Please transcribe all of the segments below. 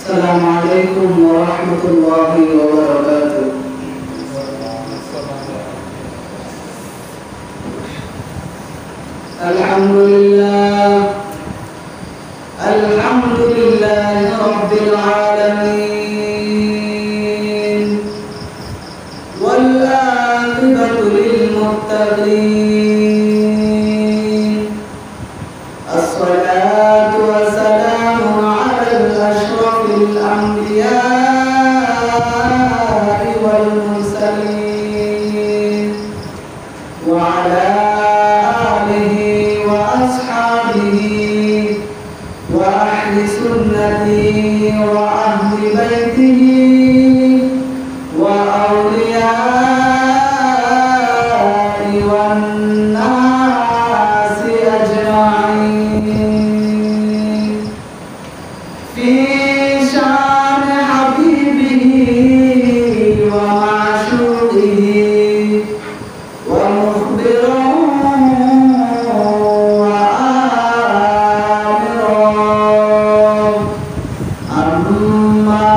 السلام عليكم ورحمة الله وبركاته. الحمد لله رب العالمين، والعاقبة للمتقين. الصلاة والسلام على الأشرف الأنبياء والمرسلين، وعلى آله وأصحابه وأهل سنته وأهل بيته وأولياء والناس أجمعين في شان حبيبه ومعشوقه ومخبرا وآمرا. أما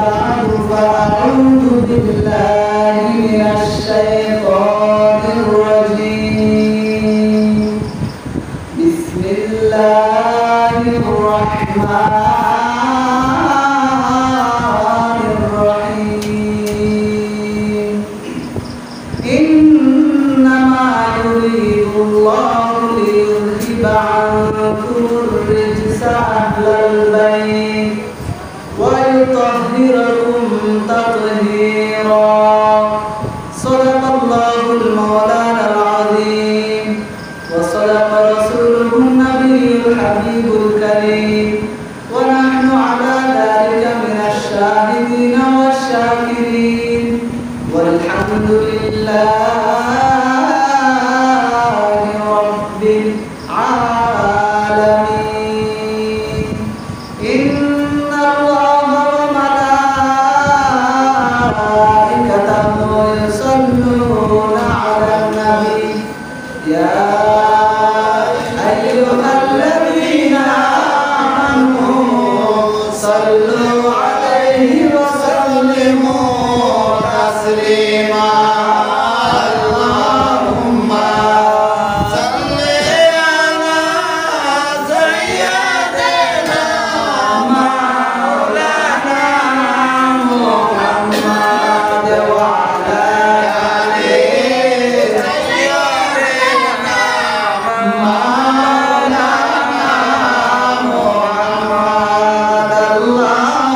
بعد فأعوذ بالله من الشيطان الرجيم. بسم الله الرحمن الرحيم. إنما يريد الله ليذهب عنكم الرجس أهل البيت ويطهركم تطهيرا. صدق الله المولانا العظيم، وصدق رسوله النبي الحبيب الكريم، ونحن على ذلك من الشاهدين والشاكرين، والحمد لله رب العالمين. إن الله وملائكته يصلون على النبي يا أيها الذين آمنوا صلوا عليه وسلموا تسليما. اللهم صل على سيدنا مولانا محمد وعلى آله سيدنا مولانا محمد. اللهم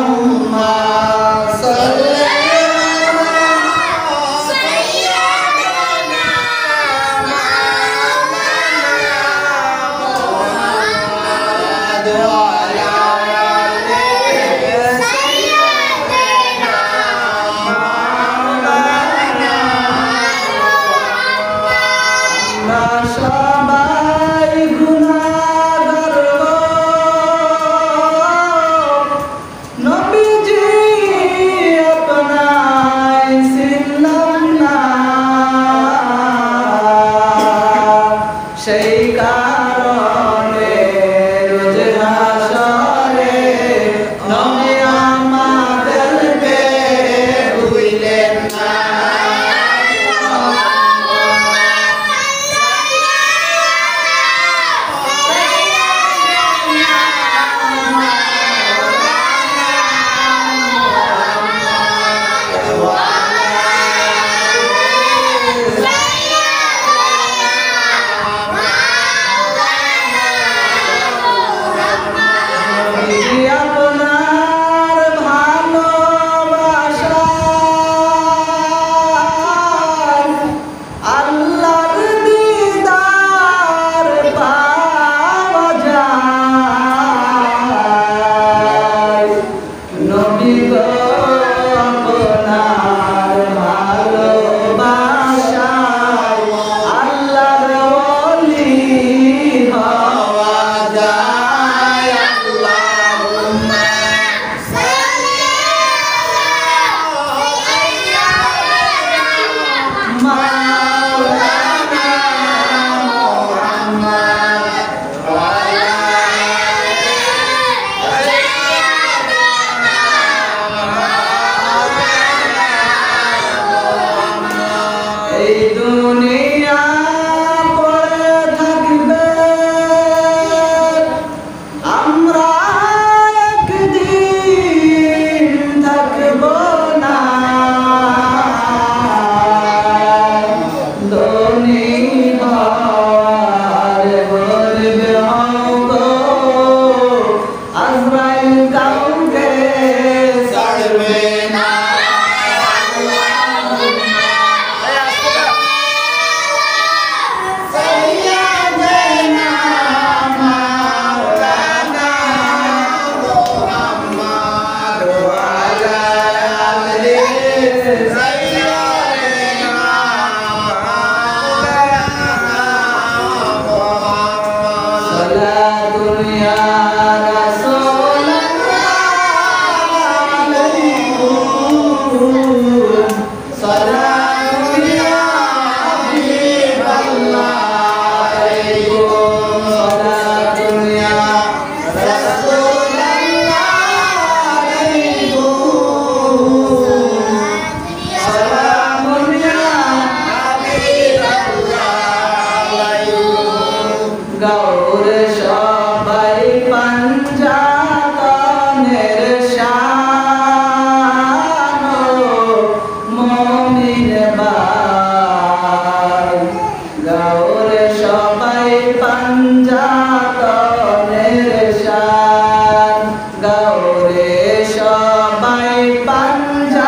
রে সবাই পাঞ্জাতনের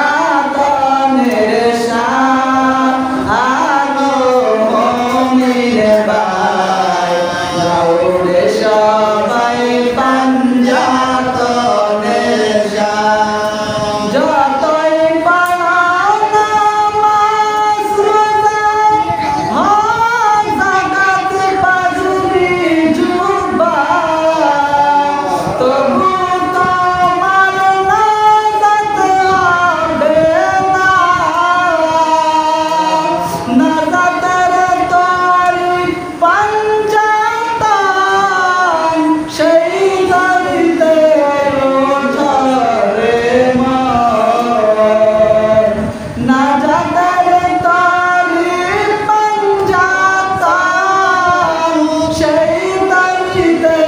শান আগো মুমিন ভাই গাও রে সবাই পাঞ্জাতনের শান যতই পাও নামাজ রোজা হজ যাকাত পাজরি জুবা তবু তোমার নাজাত হবে না নাজাতের তরি পাঞ্জাতন সেই গলিতে ওঠরে মন নাজাতের তরি পাঞ্জাতন সেই গলিতে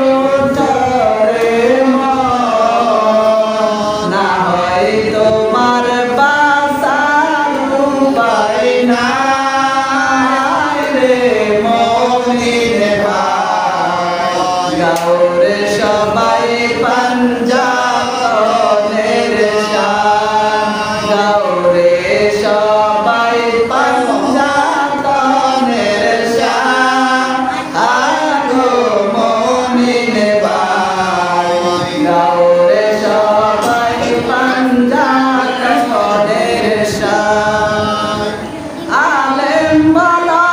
ওঠরে মন না হয় তোমার বাসার উপায় নাই রে মুমিন ভাই গাও রে সবাই পাঞ্জাতনের শান গাও রে সবাই পাঞ্জাতনের শান আগো মুমিন ভাই গাও রে সবাই পাঞ্জাতনের শান আলেম বালা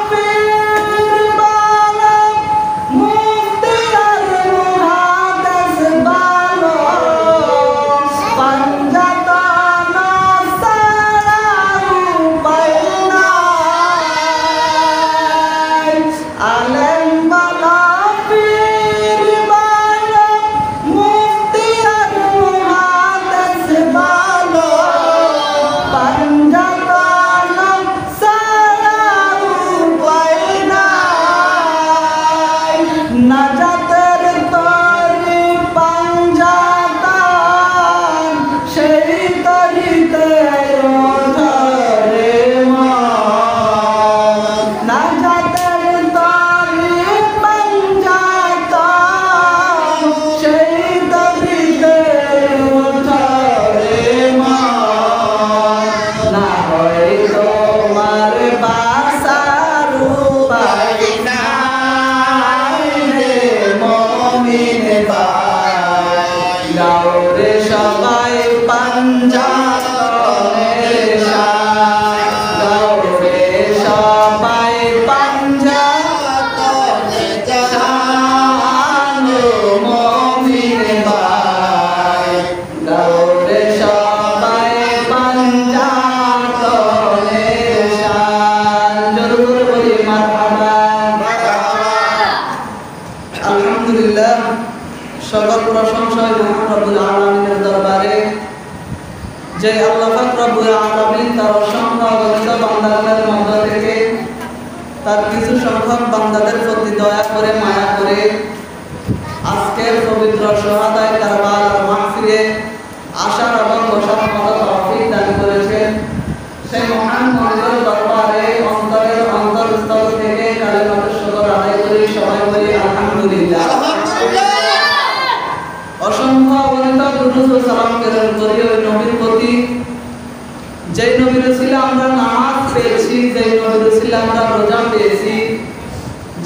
পীর বালা মুফতি আর মুহাদ্দিস বালা পাঞ্জাতন ছাড়া উপায় নাই আলেম বালা পীর বালা মুফতি আর মুহাদ্দিস বালা পাঞ্জাতন ছাড়া উপায় নাই নাজাতের তরি পাঞ্জাতন সেই তরিতে ওঠরে মন নাজাতের তরি পাঞ্জাতন সেই তরিতে ওঠরে মন না হয় তোমার বাসার উপায় নাই রে মুমিন ভাই গাও রে সবাই পাঞ্জাতনের শান গাও রে সবাই পাঞ্জাতনের শান মুমিন ভাই গাও রে সবাই পাঞ্জাতনের শান জোরে জোরে বলি মারহাবা আলহামদুলিল্লাহ সকল প্রশংসা মহান রব্বুল আলামিনের দরবারে যে আল্লাহ পাক রব্বুল আলামিন তার অসংখ্য অগণিত বান্দাদের মধ্য থেকে তার কিছু সংখ্যক বান্দাদের প্রতি দয়া করে মায়া করে আজকের পবিত্র শাহাদায়ে কারবালার মাহফিলে আসার এবং বসার মতো তৌফিক দান করেছেন সেই মহান মনিবের দরবারে অন্তরের অন্তরস্থল থেকে কালিমাতুশ শুকর আদায় করি সবাই বলি আলহামদুলিল্লাহ অসংখ্য অগণিত দুরূদ ও সালাম প্রেরণ করি ওই নবীর প্রতি যেই নবীর উসিলা আমরা নামাজ পেয়েছি যেই নবীর উসিলা আমরা রোজা পেয়েছি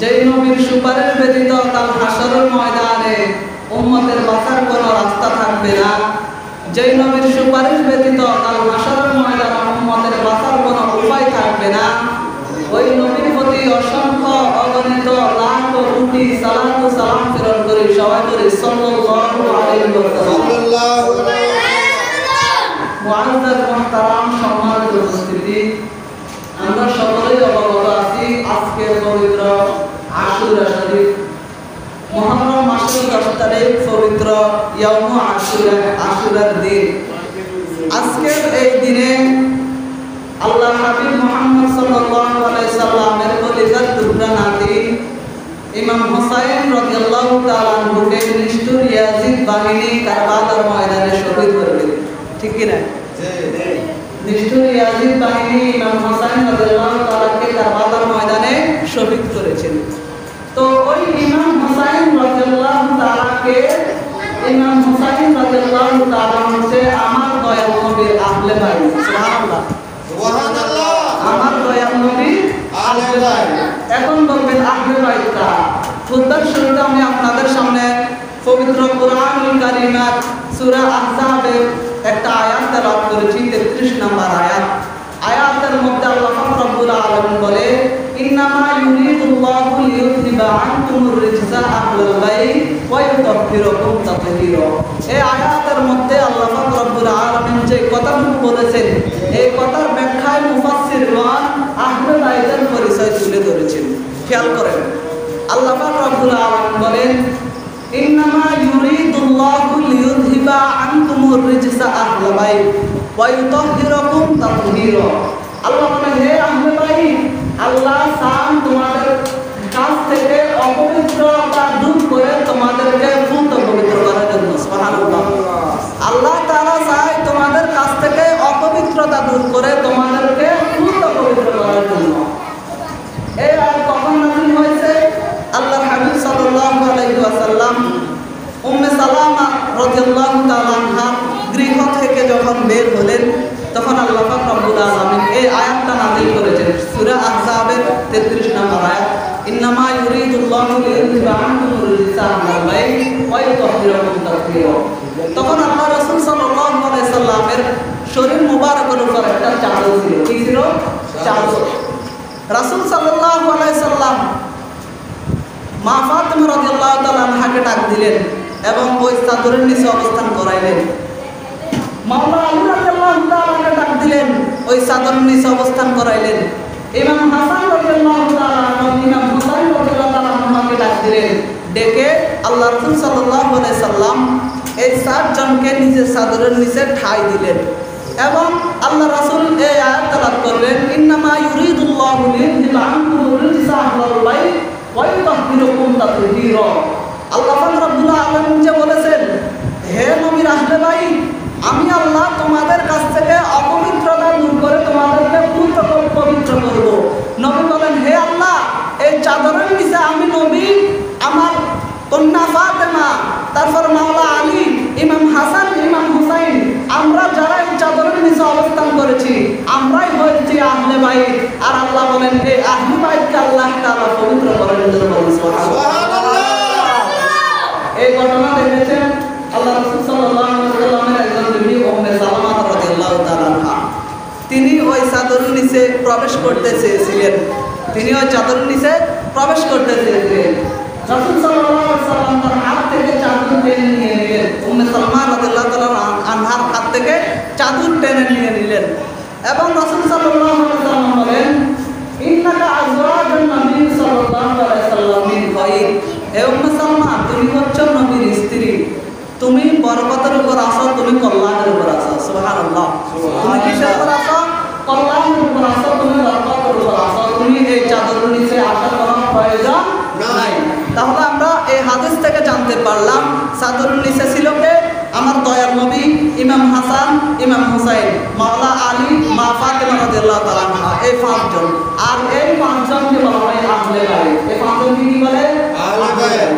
যেই নবীর সুপারিশ ব্যতীত কাল হাশরের ময়দানে উম্মতের বাঁচার কোনো রাস্তা থাকবে না যেই নবীর সুপারিশ ব্যতীত কাল হাশরের ময়দানে উম্মতের বাঁচার কোনো উপায় থাকবে না ওই নবীর প্রতি অসংখ্য অগণিত লাখ কোটি সালাত ও সালাম প্রেরণ করি সবাই বলি সাল্লাল্লাহু আলাইহি ওয়াসাল্লাম মুআজ্জাজ মুহতারাম সম্মানিত উপস্থিতি আমরা সকলেই অবগত আছি আজকের পবিত্র আশুরা শরীফ মুহররম মাসের 10 তারিখ পবিত্র ইয়াউম আশুরার দিন আজকের এই দিনে আল্লাহ হাবিব মুহাম্মদ সাল্লাল্লাহু আলাইহি সাল্লামের কলিজার টুকরা নাতি ইমাম হুসাইন রাদিয়াল্লাহু তাআলা আনহুকে নিষ্ঠুর ইয়াজিদ বাহিনী কারবালার ময়দানে শহীদ করে দিল ঠিক কি না নিষ্ঠুর ইয়াজিদ বাহিনী ইমাম হুসাইন রাদিয়াল্লাহু তাআলাকে কারবালার ময়দানে শহীদ করেছিল তো ওই ইমাম হুসাইন রাদিয়াল্লাহু তাআলাকে ইমাম হুসাইন আহলে বাইত। এখন বলবেন আহলে বাইত কারা? উদাহরণস্বরূপ আমি আপনাদের সামনে পবিত্র কোরআনুল কারীমের সূরা আহজাবের একটা আয়াত তেলাওয়াত করেছি, 33 নম্বর আয়াত। আয়াতের মধ্যে আল্লাহ রাব্বুল আলামিন বলে, ইন্নামা ইউরিদুল্লাহু লিইউযহিবা আনকুমুর রিজসা আহলাল বাইত ওয়া ইউতাহহিরাকুম তাতহীরা। এই আয়াতের মধ্যে আল্লাহ রাব্বুল আলামিন যে কথাটুকু বলেছেন, এই কথার ব্যাখ্যায় মুফাসসিরগণ আহলে বাইতের পরিচয় তুলে ধরেছেন। খেয়াল করেন, আল্লাহ রাব্বুল আলামিন বলেন, ইন্নামা ইউরিদুল্লাহু লিইউযহিবা আনকুমুর রিজসা আহলাল বাইত ওয়া ইউতাহহিরাকুম তাতহীরা। আল্লাহ বলেন, হে আহলে বাইত, আল্লাহ চান তোমাদের কাছ থেকে অপবিত্রতা দূর করে তোমাদেরকে পূর্ণ পবিত্র করার জন্য। সুবহানাল্লাহ। আল্লাহ তাআলা চায় তোমাদের কাছ থেকে অপবিত্রতা দূর করে তোমাদেরকে পূর্ণ পবিত্র করার জন্য। এই আয়াত কখন নাযিল হয়েছে? আল্লাহর হাবিব সাল্লাল্লাহু আলাইহি ওয়াসাল্লাম উম্মে সালামা রাদিয়াল্লাহু তাআলা আনহা গৃহ থেকে যখন বের হলেন, তখন আল্লাহ পাক রব্বুল আলামিন এই আয়াতটা নাযিল করেছেন, সূরা আহজাবের 33 নম্বর আয়াত, ইন্নামা ইউরিদুল্লাহু লিইউযহিবা আনকুমুর রিজসা আহলাল বাইত ওয়া ইউতাহহিরাকুম তাতহীরা। তখন আল্লাহ রাসূল সাল্লাল্লাহু আলাইহি সাল্লামের শরীর মুবারকের উপর একটা চাদর ছিল। কি ছিল? চাদর। রাসূল সাল্লাল্লাহু আলাইহি সাল্লাম মা ফাতিমা রাদিয়াল্লাহু তাআলা আনহাকে ডাক দিলেন এবং ওই চাদরের নিচে অবস্থান করাইলেন। মাওলানা আলী রাদিয়াল্লাহু তাআলাকে ডাক দিলেন, ওই চাদরের নিচে অবস্থান করাইলেন। ইমাম হাসান রাদিয়াল্লাহু তাআলা এবং ইমাম হুসাইন রাদিয়াল্লাহু তাআলা আনহুকে ডাক দিলেন। ডেকে আল্লাহ রাসূল সাল্লাল্লাহু আলাইহি সাল্লাম এই 4 জনকে নিজের চাদরের নিচে ঠাঁই দিলেন এবং আল্লাহ রাসূল এই আয়াত তেলাওয়াত করলেন, ইন্নামা ইউরিদুল্লাহু লিইউযহিবা আনকুমুর রিজসা আহলাল বাইত ওয়া ইউতাহহিরাকুম তাতহীরা। আল্লাহ পাক রব্বুল আলামিন যে বলেছেন, হে নবীর আহলে বাইত, আমি আল্লাহ তোমাদের কাছ থেকে অপবিত্রতা দূর করে তোমাদেরকে পূর্ণ পবিত্র করব। নবী বলেন, হে আল্লাহ, এই চাদরের নিচে আমি নবী, আমার কন্যা ফাতেমা, তারপর মাওলানা আলী, ইমাম হাসান, ইমাম হুসাইন, আমরা যারা এই চাদরের নিচে অবস্থান করেছি, আমরাই হয়েছি আহলে বাইত। আর আল্লাহ বলেন, এই আহলে বাইতকে আল্লাহ তাআলা পবিত্র করার জন্য বলেন। সুবহানাল্লাহ। এই ঘটনা দেখেছেন আল্লাহ রাসূল সাল্লাল্লাহু আলাইহি ওয়াসাল্লামের একজন বিবি উম্মে সালামা রাদিয়াল্লাহু তাআলা আনহা। তিনি ওই চাদরের নিচে প্রবেশ করতে চেয়েছিলেন। রাসূল সাল্লাল্লাহু আলাইহি ওয়াসাল্লাম তার হাত থেকে চাদর টেনে নিয়ে নিলেন। উম্মে সালামা রাদিয়াল্লাহু তাআলা আনহার হাত থেকে চাদর টেনে নিয়ে নিলেন এবং রাসূল সাল্লাল্লাহু আলাইহি ওয়াসাল্লাম বলেন, ইন্নাকা আযওয়াজুন নবী সাল্লাল্লাহু আলাইহি ওয়াসাল্লাম মিন খায়র। হে উম্মে সালামা, তুমি হচ্ছ নবীর স্ত্রী, তুমি বরকতের উপর আছো, তুমি কল্যাণের উপর আছো। সুবহানাল্লাহ। তুমি কিসের উপর আছো? কল্যাণের উপর আছো, তুমি বরকতের উপর আছো। তুমি এই চাদরের নিচে আসার কোনো প্রয়োজন নাই। তাহলে আমরা এই হাদিস থেকে জানতে পারলাম, চাদরের নিচে ছিল কে? আমার দয়ার নবী, ইমাম হাসান, ইমাম হুসাইন, মাওলানা আলী, মা ফাতিমা রাদিয়াল্লাহু তাআলা আনহা, এই 5 জন। আর এই 5 জনকে বলা হয় আহলে বাইত। এই 5 জনকে কি বলে? আহলে বাইত।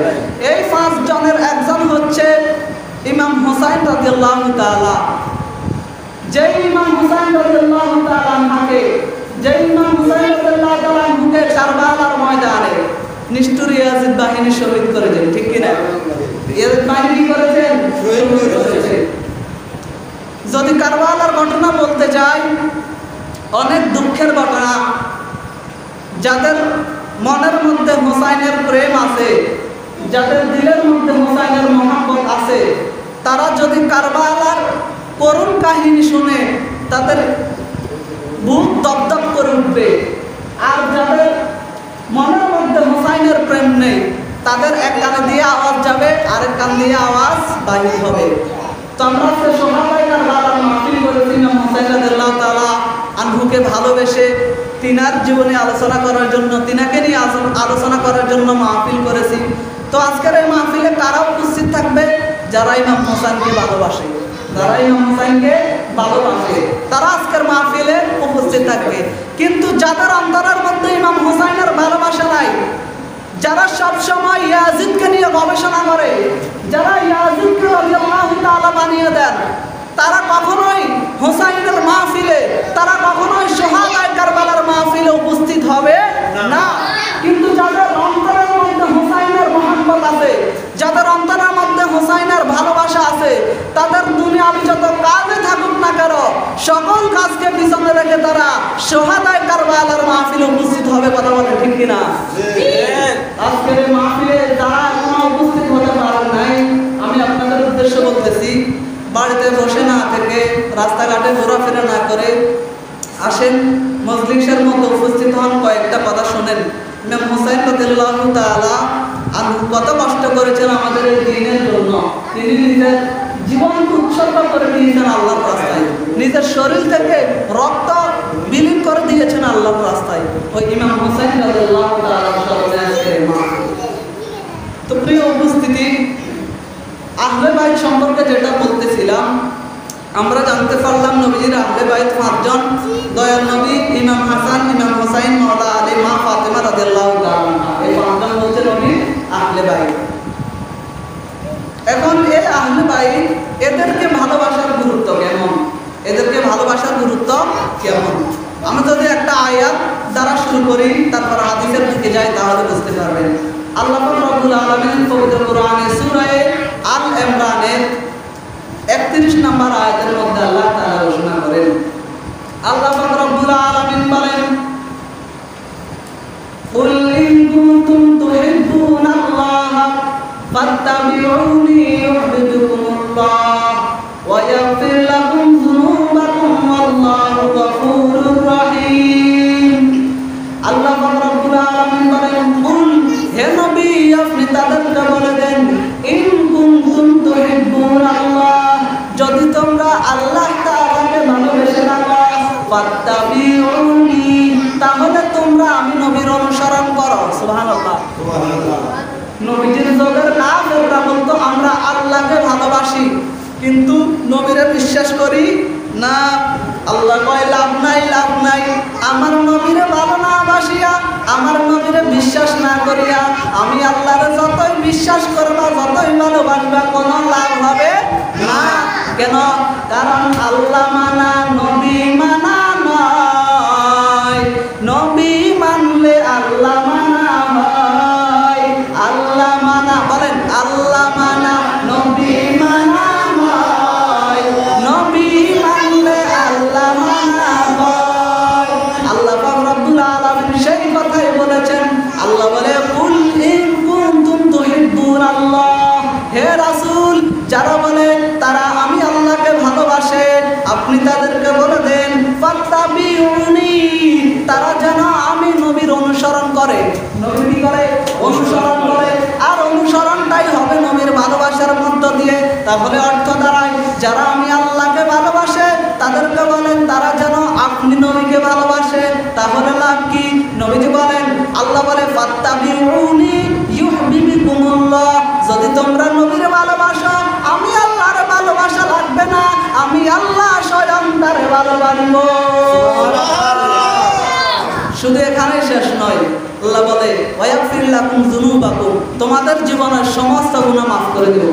এই 5 জনের একজন হচ্ছে ইমাম হুসাইন রাদিয়াল্লাহু তাআলা। যে ইমাম হুসাইন রাদিয়াল্লাহু তাআলা আনহাকে, যে ইমাম হুসাইন রাদিয়াল্লাহু তাআলা আনহুকে কারবালার ময়দানে নিষ্ঠুর ইয়াজিদ বাহিনী শহীদ করেছেন, ঠিক কি না? ইয়াজিদ বাহিনী কি করেছেন? শহীদ করেছেন। যদি কারবালার ঘটনা বলতে যাই, অনেক দুঃখের ঘটনা। যাদের মনের মধ্যে হুসাইনের প্রেম আছে, যাদের দিলের মধ্যে হুসাইনের মহব্বত আছে, তারা যদি কারবালার করুণ কাহিনী শুনে তাদের বুক দপদপ করে উঠবে। আর যাদের মনের মধ্যে হুসাইনের প্রেম নেই, তাদের এক কানে দিয়ে আওয়াজ যাবে, আরেক কান দিয়ে আওয়াজ বাহির হবে। তো আমরা সে সবাই কারবালার মাহফিল করেছি ইমাম হুসাইন রাদিয়াল্লাহু তাআলা আনহুকে ভালোবেসে তিনার জীবনে আলোচনা করার জন্য, তিনাকে নিয়ে আলোচনা করার জন্য মাহফিল করেছি। তো আজকের এই মাহফিলে কারা উপস্থিত থাকবে? যারা ইমাম হুসাইনকে ভালোবাসে, যারা ইমাম হুসাইনকে ভালোবাসে তারা আজকের মাহফিলে উপস্থিত থাকবে। কিন্তু যাদের অন্তরের মধ্যে ইমাম হুসাইনের ভালোবাসা নাই, যারা সব সময় ইয়াজিদকে নিয়ে গবেষণা করে, যারা ইয়াজিদকে রাদিয়াল্লাহু তাআলা বানিয়ে দেন, তারা কখনোই হুসাইনের মাহফিলে, তারা কখনোই শুহাদায়ে কারবালার মাহফিলে উপস্থিত হবে না। কিন্তু যাদের অন্তরের মধ্যে হুসাইনের মহব্বত আছে, যাদের অন্তরের মধ্যে হুসাইনের ভালোবাসা আছে, তাদের দুনিয়াবি যত কাজে থাকুক না কেন, সকল কাজকে পিছনে রেখে তারা সোহাদায়ে কারবালার মাহফিলে উপস্থিত হবে। কথা বলে ঠিক কিনা? আজকের এই মাহফিলে যারা এখনো উপস্থিত হতে পারেন নাই, আমি আপনাদের উদ্দেশ্যে বলতেছি, বাড়িতে বসে না থেকে, রাস্তাঘাটে ঘোরাফেরা না করে আসেন, মজলিসের মধ্যে উপস্থিত হন, কয়েকটা কথা শোনেন। ইমাম হুসাইন রাদিয়াল্লাহু তাআলা আনহু কত কষ্ট করেছেন আমাদের এই দ্বীনের জন্য। তিনি নিজের জীবনকে উৎসর্গ করে দিয়েছেন আল্লাহর রাস্তায়, নিজের শরীর থেকে রক্ত বিলীন করে দিয়েছেন আল্লাহর রাস্তায়। ওই ইমাম হুসাইন রাদিয়াল্লাহু তাআলা স্মরণে আজকের মাহফিল। তো প্রিয় উপস্থিতি, আহলে বাইত সম্পর্কে যেটা বলতেছিলাম, আমরা জানতে পারলাম নবীজির আহলে বাইত পাঁচজন, দয়াল নবী, ইমাম হাসান, ইমাম হুসাইন, মাওলা আলী, মা ফাতেমা রাদিয়াল্লাহু তাআলা। এই পাঁচজন হচ্ছে নবীর আহলে বাইত। এখন এই আহলে বাইত, এদেরকে ভালোবাসার গুরুত্ব কেমন, এদেরকে ভালোবাসার গুরুত্ব কেমন, আমি যদি একটা আয়াত দ্বারা শুরু করি, তারপর হাদিসের দিকে যাই, তাহলে বুঝতে পারবেন। আল্লাহ পাক রব্বুল আলামিন পবিত্র কোরআনে সূরা আল ইমরানের 31 নম্বর আয়াতের মধ্যে আল্লাহ তাআলা ঘোষণা করেন, আল্লাহ পাক রব্বুল আলামিন বলেন, কুল ইন কুনতুম তুহিব্বুনাল্লাহ ফাত্তাবিউনি ইউহিব্বুকুমুল্লাহ ওয়া ইয়াগফির লাকুম যুনুবাকুম ওয়াল্লাহু গফুরুর রহিম। আল্লাহ পাক রব্বুল আলামিন বলেন, কুল, হে নবী, আপনি তাদেরকে বলে দেন, ইন কুনতুম তুহিব্বুনাল্লাহ, যদি তোমরা আল্লাহ তাআলাকে ভালোবেসে থাকো, ফাত্তাবিউনি, তাহলে তোমরা আমি নবীর অনুসরণ করো। সুবহানাল্লাহ, সুবহানাল্লাহ। নবীজির যুগের কাফেররা বলতো আমরা আল্লাহকে ভালোবাসি, কিন্তু নবীরে বিশ্বাস করি না। আল্লাহ কয় লাভ নাই, লাভ নাই, আমার নবীরে ভালো না বাসিয়া, আমার নবীরে বিশ্বাস না করিয়া আমি আল্লাহরে যতই বিশ্বাস করবা, যতই ভালোবাসবা, কোনো লাভ হবে না। কেন? কারণ আল্লাহ মানা নবী মানা নয়, নবী মানলে আল্লাহ মানা হয়। আল্লাহ মানা, বলেন, আল্লাহ মানা নবী মানা হয়, নবী মানলে আল্লাহ মানা হয়। আল্লাহ পাক রব্বুল আলামিন সেই কথাই বলেছেন। আল্লাহ বলে, কুল ইন কুনতুম তুহিব্বুনাল্লাহ, হে রাসূল, যারা বলে তারা আমি আল্লাহকে ভালোবাসে, আপনি তাদেরকে বলে দেন, ফাত্তাবিউনি, তারা যেন আমি নবীর অনুসরণ করে। নবী কি করে? অনুসরণ করে। আর অনুসরণটাই হবে নবীর ভালোবাসার মধ্য দিয়ে। তাহলে অর্থ দাঁড়ায়, যারা আমি আল্লাহকে ভালোবাসে তাদেরকে বলেন তারা যেন আপনি নবীকে ভালোবাসে। তাহলে লাভ কি? নবীজি বলেন, আল্লাহ বলে, ফাত্তাবিউনি ইউহিব্বুকুমুল্লাহ, যদি তোমরা নবীর ভালোবাসো, আমি আল্লাহর ভালোবাসা লাগবে না, আমি আল্লাহ স্বয়ং তারে ভালোবাসবো। শুধু এখানে শেষ নয়, আল্লাহ বলে, ওয়া ইয়াগফির লাকুম যুনুবাকুম, তোমাদের জীবনের সমস্ত গুনাহ মাফ করে দেব।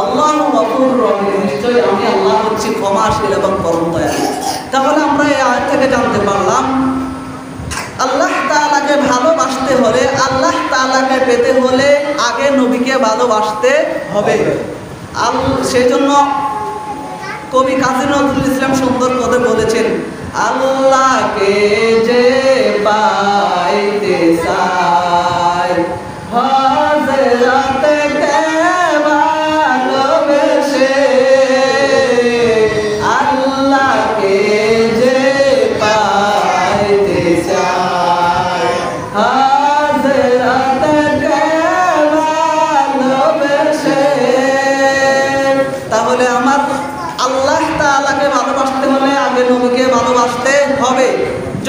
আল্লাহু গফুরুর রহিম, নিশ্চয়ই আমি আল্লাহ হচ্ছি ক্ষমাশীল এবং পরম দয়ালু। তাহলে আমরা এই আয়াত থেকে জানতে পারলাম, আল্লাহ তাআলাকে ভালোবাসতে হলে, আল্লাহ তাআলাকে পেতে হলে আগে নবীকে ভালোবাসতে হবে। সেই জন্য কবি কাজী নজরুল ইসলাম সুন্দর করে বলেছেন, আল্লাহকে যে পাইতে চায়, হযরতে কে ভালোবেসে, আল্লাহকে যে পাইতে চায়, হযরতে কে ভালোবেসে। তাহলে আমার আল্লাহ তাআলাকে ভালোবাসতে হলে আগে নবীকে ভালোবাসতে হবে।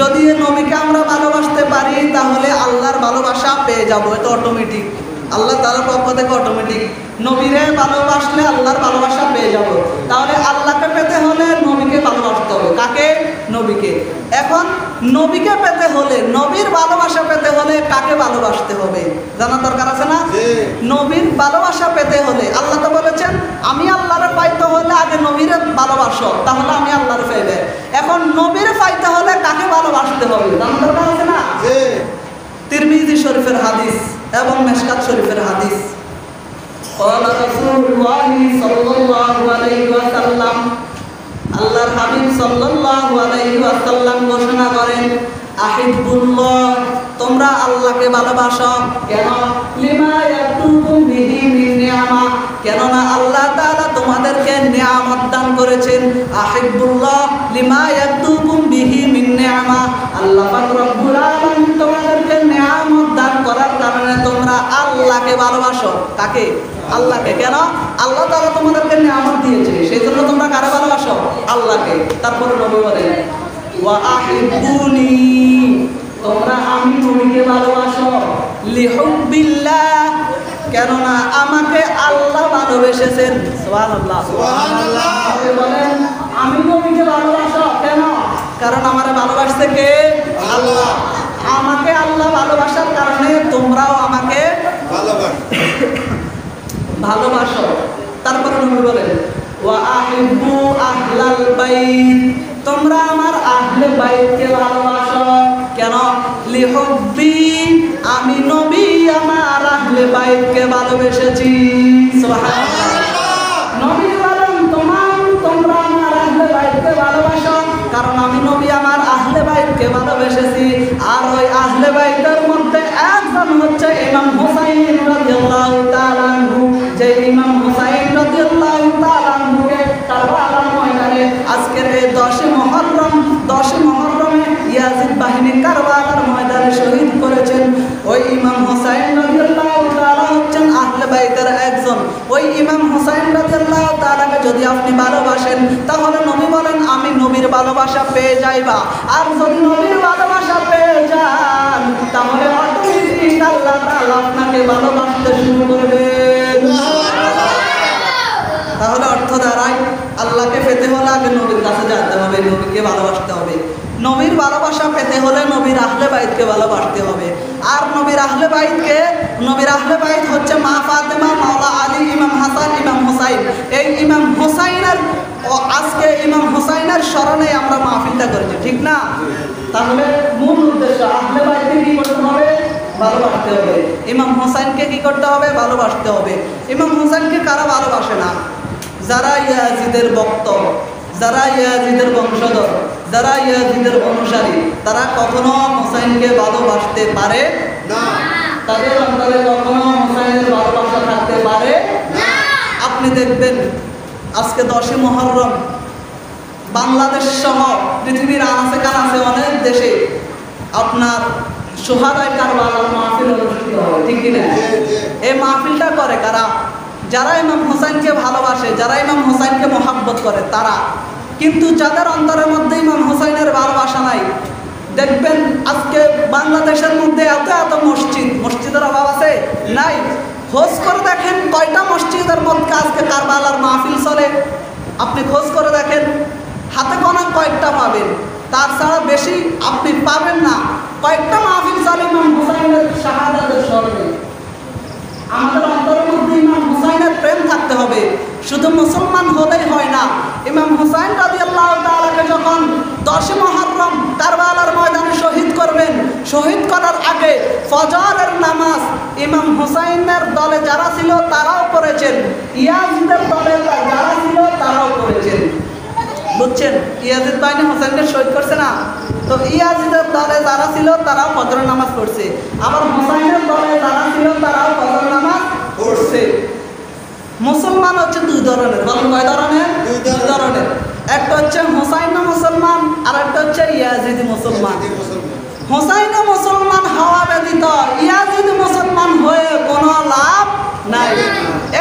যদি নবীকে আমরা ভালোবাসতে পারি, তাহলে আল্লাহর ভালোবাসা পেয়ে যাবো। এটা অটোমেটিক, আল্লাহ তাআলার পক্ষ থেকে অটোমেটিক। নবীরে ভালোবাসলে আল্লাহর ভালোবাসা পেয়ে যাব। তাহলে আল্লাহকে পেতে হলে নবীকে ভালোবাসতে হবে। কাকে? নবীকে। এখন নবীকে পেতে হলে, নবীর ভালোবাসা পেতে হলে কাকে ভালোবাসতে হবে জানা দরকার আছে না? নবীর ভালোবাসা পেতে হলে আল্লাহ তো বলেছেন, আমি আল্লাহরে পাইতে হলে আগে নবীরে ভালোবাসো, তাহলে আমি আল্লাহরে পাইবে। এখন নবীরে পাইতে হলে কাকে ভালোবাসতে হবে জানা দরকার আছে না? তিরমিজি শরীফের হাদিস এবং মিশকাত শরীফের হাদিস। قال رسول الله صلى الله عليه وسلم আল্লাহর হাবিব সাল্লাল্লাহু আলাইহি ওয়াসাল্লাম ঘোষণা করেন, আহিবুল্লাহ, তোমরা আল্লাহকে ভালোবাসো। কেন? লিমা ইয়াতুকুম বিহি মিন নিয়ামা, কেননা আল্লাহ তাআলা তোমাদেরকে নিয়ামত দান করেছেন। আহিবুল্লাহ লিমা ইয়াতুকুম বিহি মিন নিয়ামা, আল্লাহ পাক রব্বুল আলামিন তোমাদেরকে নিয়ামত দান করার কারণে তোমরা আল্লাহকে ভালোবাসো। কাকে? আল্লাহকে। কেন? আল্লাহ তাআলা তোমাদেরকে নিয়ামত দিয়েছে, সেই জন্য তোমরা কারে ভালোবাসো? আল্লাহকে। তারপরে নবী বলেন, ওয়া আহিব্বুনি, তোমরা আমি নবীকে ভালোবাসো। লিহুব্বিল্লাহ, কেননা আমাকে আল্লাহ ভালোবেসেছেন। সুবহানাল্লাহ, সুবহানাল্লাহ। আপনি বলেন আমি নবীকে ভালোবাসো কেন? কারণ আমারে ভালোবাসছে কে? আল্লাহ। আমাকে আল্লাহ ভালোবাসার কারণে তোমরাও আমাকে ভালোবাসো। তারপরে নবী বলেন, ওয়া আহিব্বু আহলাল বাইত, তোমরা আমার আহলে বাইতকে ভালোবাসো। কেন? লিহুব্বি, আমি নবী আমার আহলে বাইতকে ভালোবেসেছি। সুবহানাল্লাহ। নবী বলেন তোমরা আমার আহলে বাইতকে ভালোবাসো, কারণ আমি নবী আমার আহলে বাইতকে ভালোবেসেছি। আর ওই আহলে বাইতের মধ্যে একজন হচ্ছে ইমাম হুসাইন রাদিয়াল্লাহু তাআলা আনহু, যে ইমাম হুসাইন রাদিয়াল্লাহু তাআলা আনহুকে কারবালার ময়দানে আজকের এই 10 মুহররমে ইয়াজিদ বাহিনী কারবালার ময়দানে শহীদ করেছেন। ওই ইমাম হুসাইন রাদিয়াল্লাহু তাআলা হচ্ছেন আহলে বাইতের একজন। ওই ইমাম হুসাইন রাদিয়াল্লাহু তাআলাকে যদি আপনি ভালোবাসেন, তাহলে নবী বলেন আমি নবীর ভালোবাসা পেয়ে যাইবা। আর যদি নবীর ভালোবাসা পেয়ে যান, তাহলে অটোমেটিক আল্লাহ তাআলা আপনাকে ভালোবাসতে শুরু করবেন। তাহলে অর্থ দাঁড়ায় আল্লাহকে পেতে হলে আগে নবীর কাছে যেতে হবে, নবীকে ভালোবাসতে হবে। নবীর ভালোবাসা পেতে হলে নবীর আহলে বাইতকে ভালোবাসতে হবে। আর নবীর আহলে বাইত হচ্ছে মা ফাতেমা, মাওলা আলী, ইমাম হাসান, ইমাম হুসাইন। এই ইমাম হুসাইনের আজকে ইমাম হুসাইনের স্মরণে আমরা মাহফিলটা করেছি, ঠিক না? তাহলে মূল উদ্দেশ্য আহলে বাইতকে কি করতে হবে? ভালোবাসতে হবে। ইমাম হুসাইনকে কি করতে হবে? ভালোবাসতে হবে। ইমাম হুসাইনকে কারা ভালোবাসে না? যারা ইয়াজিদের ভক্ত, যারা ইয়াজিদের বংশধর, যারা ইয়াজিদের অনুসারী, তারা কখনো হুসাইনকে ভালোবাসতে পারে না। তাদের অন্তরে কখনো হুসাইনের ভালোবাসা থাকতে পারে না। আপনি দেখবেন আজকে 10 মুহররম বাংলাদেশ সহ পৃথিবীর আনাচে কানাচে অনেক দেশে আপনার সোহাদায় কারবালার মাহফিল অনুষ্ঠিত হয়, ঠিক কিনা? এই মাহফিলটা করে কারা? যারা ইমাম হুসাইনকে ভালোবাসে, যারা ইমাম হুসাইনকে মহাব্বত করে তারা। কিন্তু যাদের অন্তরের মধ্যে ইমাম হুসাইনের ভালোবাসা নাই, দেখবেন আজকে বাংলাদেশের মধ্যে এত মসজিদের অভাব আছে? নাই। খোঁজ করে দেখেন কয়টা মসজিদের মধ্যে আজকে কারবালার মাহফিল চলে। আপনি খোঁজ করে দেখেন, হাতে গোনা কয়েকটা পাবেন, তার ছাড়া বেশি আপনি পাবেন না। কয়েকটা মাহফিল চলে ইমাম হুসাইনের শাহাদাতের স্মরণে। আমাদের অন্তরের মধ্যে ইমাম হুসাইনের প্রেম থাকতে হবে। শুধু মুসলমান হলেই হয় না। ইমাম হুসাইন রাদিয়াল্লাহু তাআলাকে যখন 10 মুহররম কারবালার ময়দানে শহীদ করবেন, শহীদ করার আগে ফজরের নামাজ ইমাম হুসাইনের দলে যারা ছিল তারাও পড়েছেন, ইয়াজিদের দলে যারা ছিল তারাও পড়েছেন। বুঝছেন? ইয়াজিদ বাহিনী হুসাইনকে শহীদ করছে না, তো ইয়াজিদের দলে যারা ছিল তারাও ফজরের নামাজ পড়ছে, আবার হুসাইনের দলে যারা ছিল তারাও ফজরের নামাজ পড়ছে। মুসলমান হচ্ছে 2 ধরনের। বলেন কয় ধরনের? 2 ধরনের। একটা হচ্ছে হুসাইনি মুসলমান, আর একটা হচ্ছে ইয়াজিদি মুসলমান। হুসাইনি মুসলমান হওয়া ব্যতীত ইয়াজিদি মুসলমান হয়ে কোনো লাভ নাই।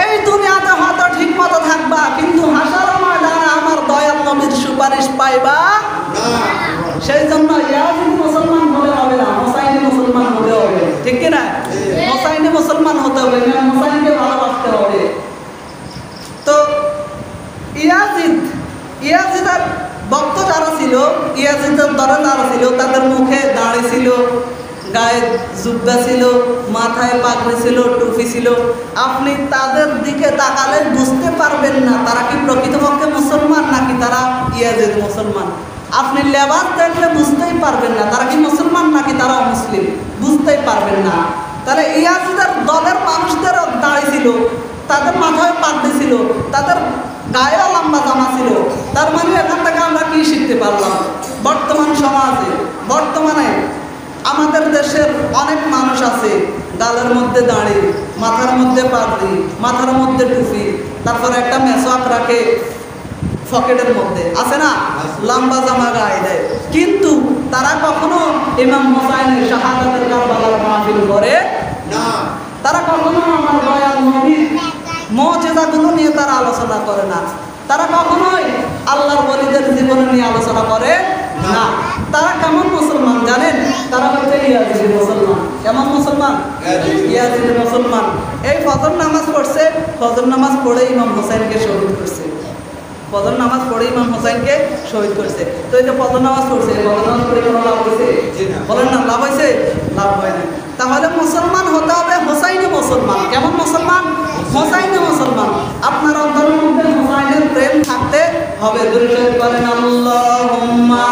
এই দুনিয়াতে হয়তো ঠিক মতো থাকবা, কিন্তু হাসরের ময়দানে আমার দয়াল নবীর সুপারিশ পাইবা না। সেই জন্য ইয়াজিদি মুসলমান হলে হবে না, হুসাইনি মুসলমান হতে হবে, ঠিক কি না? হুসাইনি মুসলমান হতে হবে, হুসাইনকে ভালোবাসতে হবে। তো ইয়াজিদের ভক্ত যারা ছিল, ইয়াজিদের দলে যারা ছিল, তাদের মুখে দাড়ি ছিল, গায়ে জুব্বা ছিল, মাথায় পাগড়ি ছিল, টুপি ছিল। আপনি তাদের দিকে তাকালে বুঝতে পারবেন না তারা কি প্রকৃতপক্ষে মুসলমান নাকি তারা ইয়াজিদ মুসলমান। আপনি লেবাস দেখলে বুঝতেই পারবেন না তারা কি মুসলমান নাকি তারা অমুসলিম, বুঝতেই পারবেন না। তাহলে ইয়াজিদের দলের মানুষদের দাড়ি ছিল, তাদের মাথায় পাগড়ি ছিল, তাদের গায়েও লম্বা জামা ছিল। তার মানে এখান থেকে আমরা কি শিখতে পারলাম? বর্তমান সমাজে বর্তমানে আমাদের দেশের অনেক মানুষ আছে গালের মধ্যে দাড়ি, মাথার মধ্যে পাগড়ি, মাথার মধ্যে টুপি, তারপরে একটা মেসওয়াক রাখে পকেটের মধ্যে, আছে না, লম্বা জামা গায়ে দেয়, কিন্তু তারা কখনো ইমাম হোসাইনের শাহাদাতের কারবালার মাহফিল করে না। তারা কখনো আমার দয়াল নবীর মুজিজাগুলো নিয়ে তারা আলোচনা করে না। তারা কখনোই আল্লাহর ওলিদের জীবন নিয়ে আলোচনা করে না। তারা কেমন মুসলমান জানেন? তারা হচ্ছে ইয়াজিদি মুসলমান। কেমন মুসলমান? ইয়াজিদি মুসলমান। এই ফজর নামাজ পড়ছে, ফজর নামাজ পড়ে ইমাম হোসেনকে শহীদ করছে, ফজর নামাজ পড়ে ইমাম হোসেনকে শহীদ করছে। তো এই যে ফজর নামাজ পড়ছে, ফজর নামাজ পড়ে কোনো লাভ হয়েছে? বলেন না, লাভ হয়েছে? লাভ হয় না। তাহলে মুসলমান হতে হবে হোসাইনি মুসলমান। কেমন মুসলমান? হোসাইনি মুসলমান। আপনার অন্তরের মধ্যে হোসাইনের প্রেম থাকতে হবে। দুরূদ শরীফ পড়েন, আল্লাহুম্মা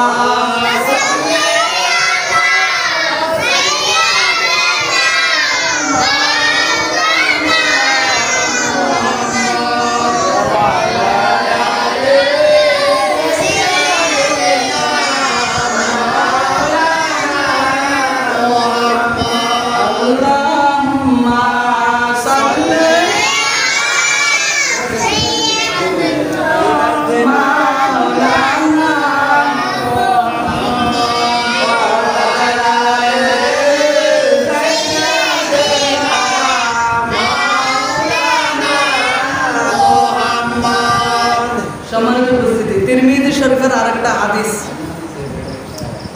শরীফের আরেকটা হাদিস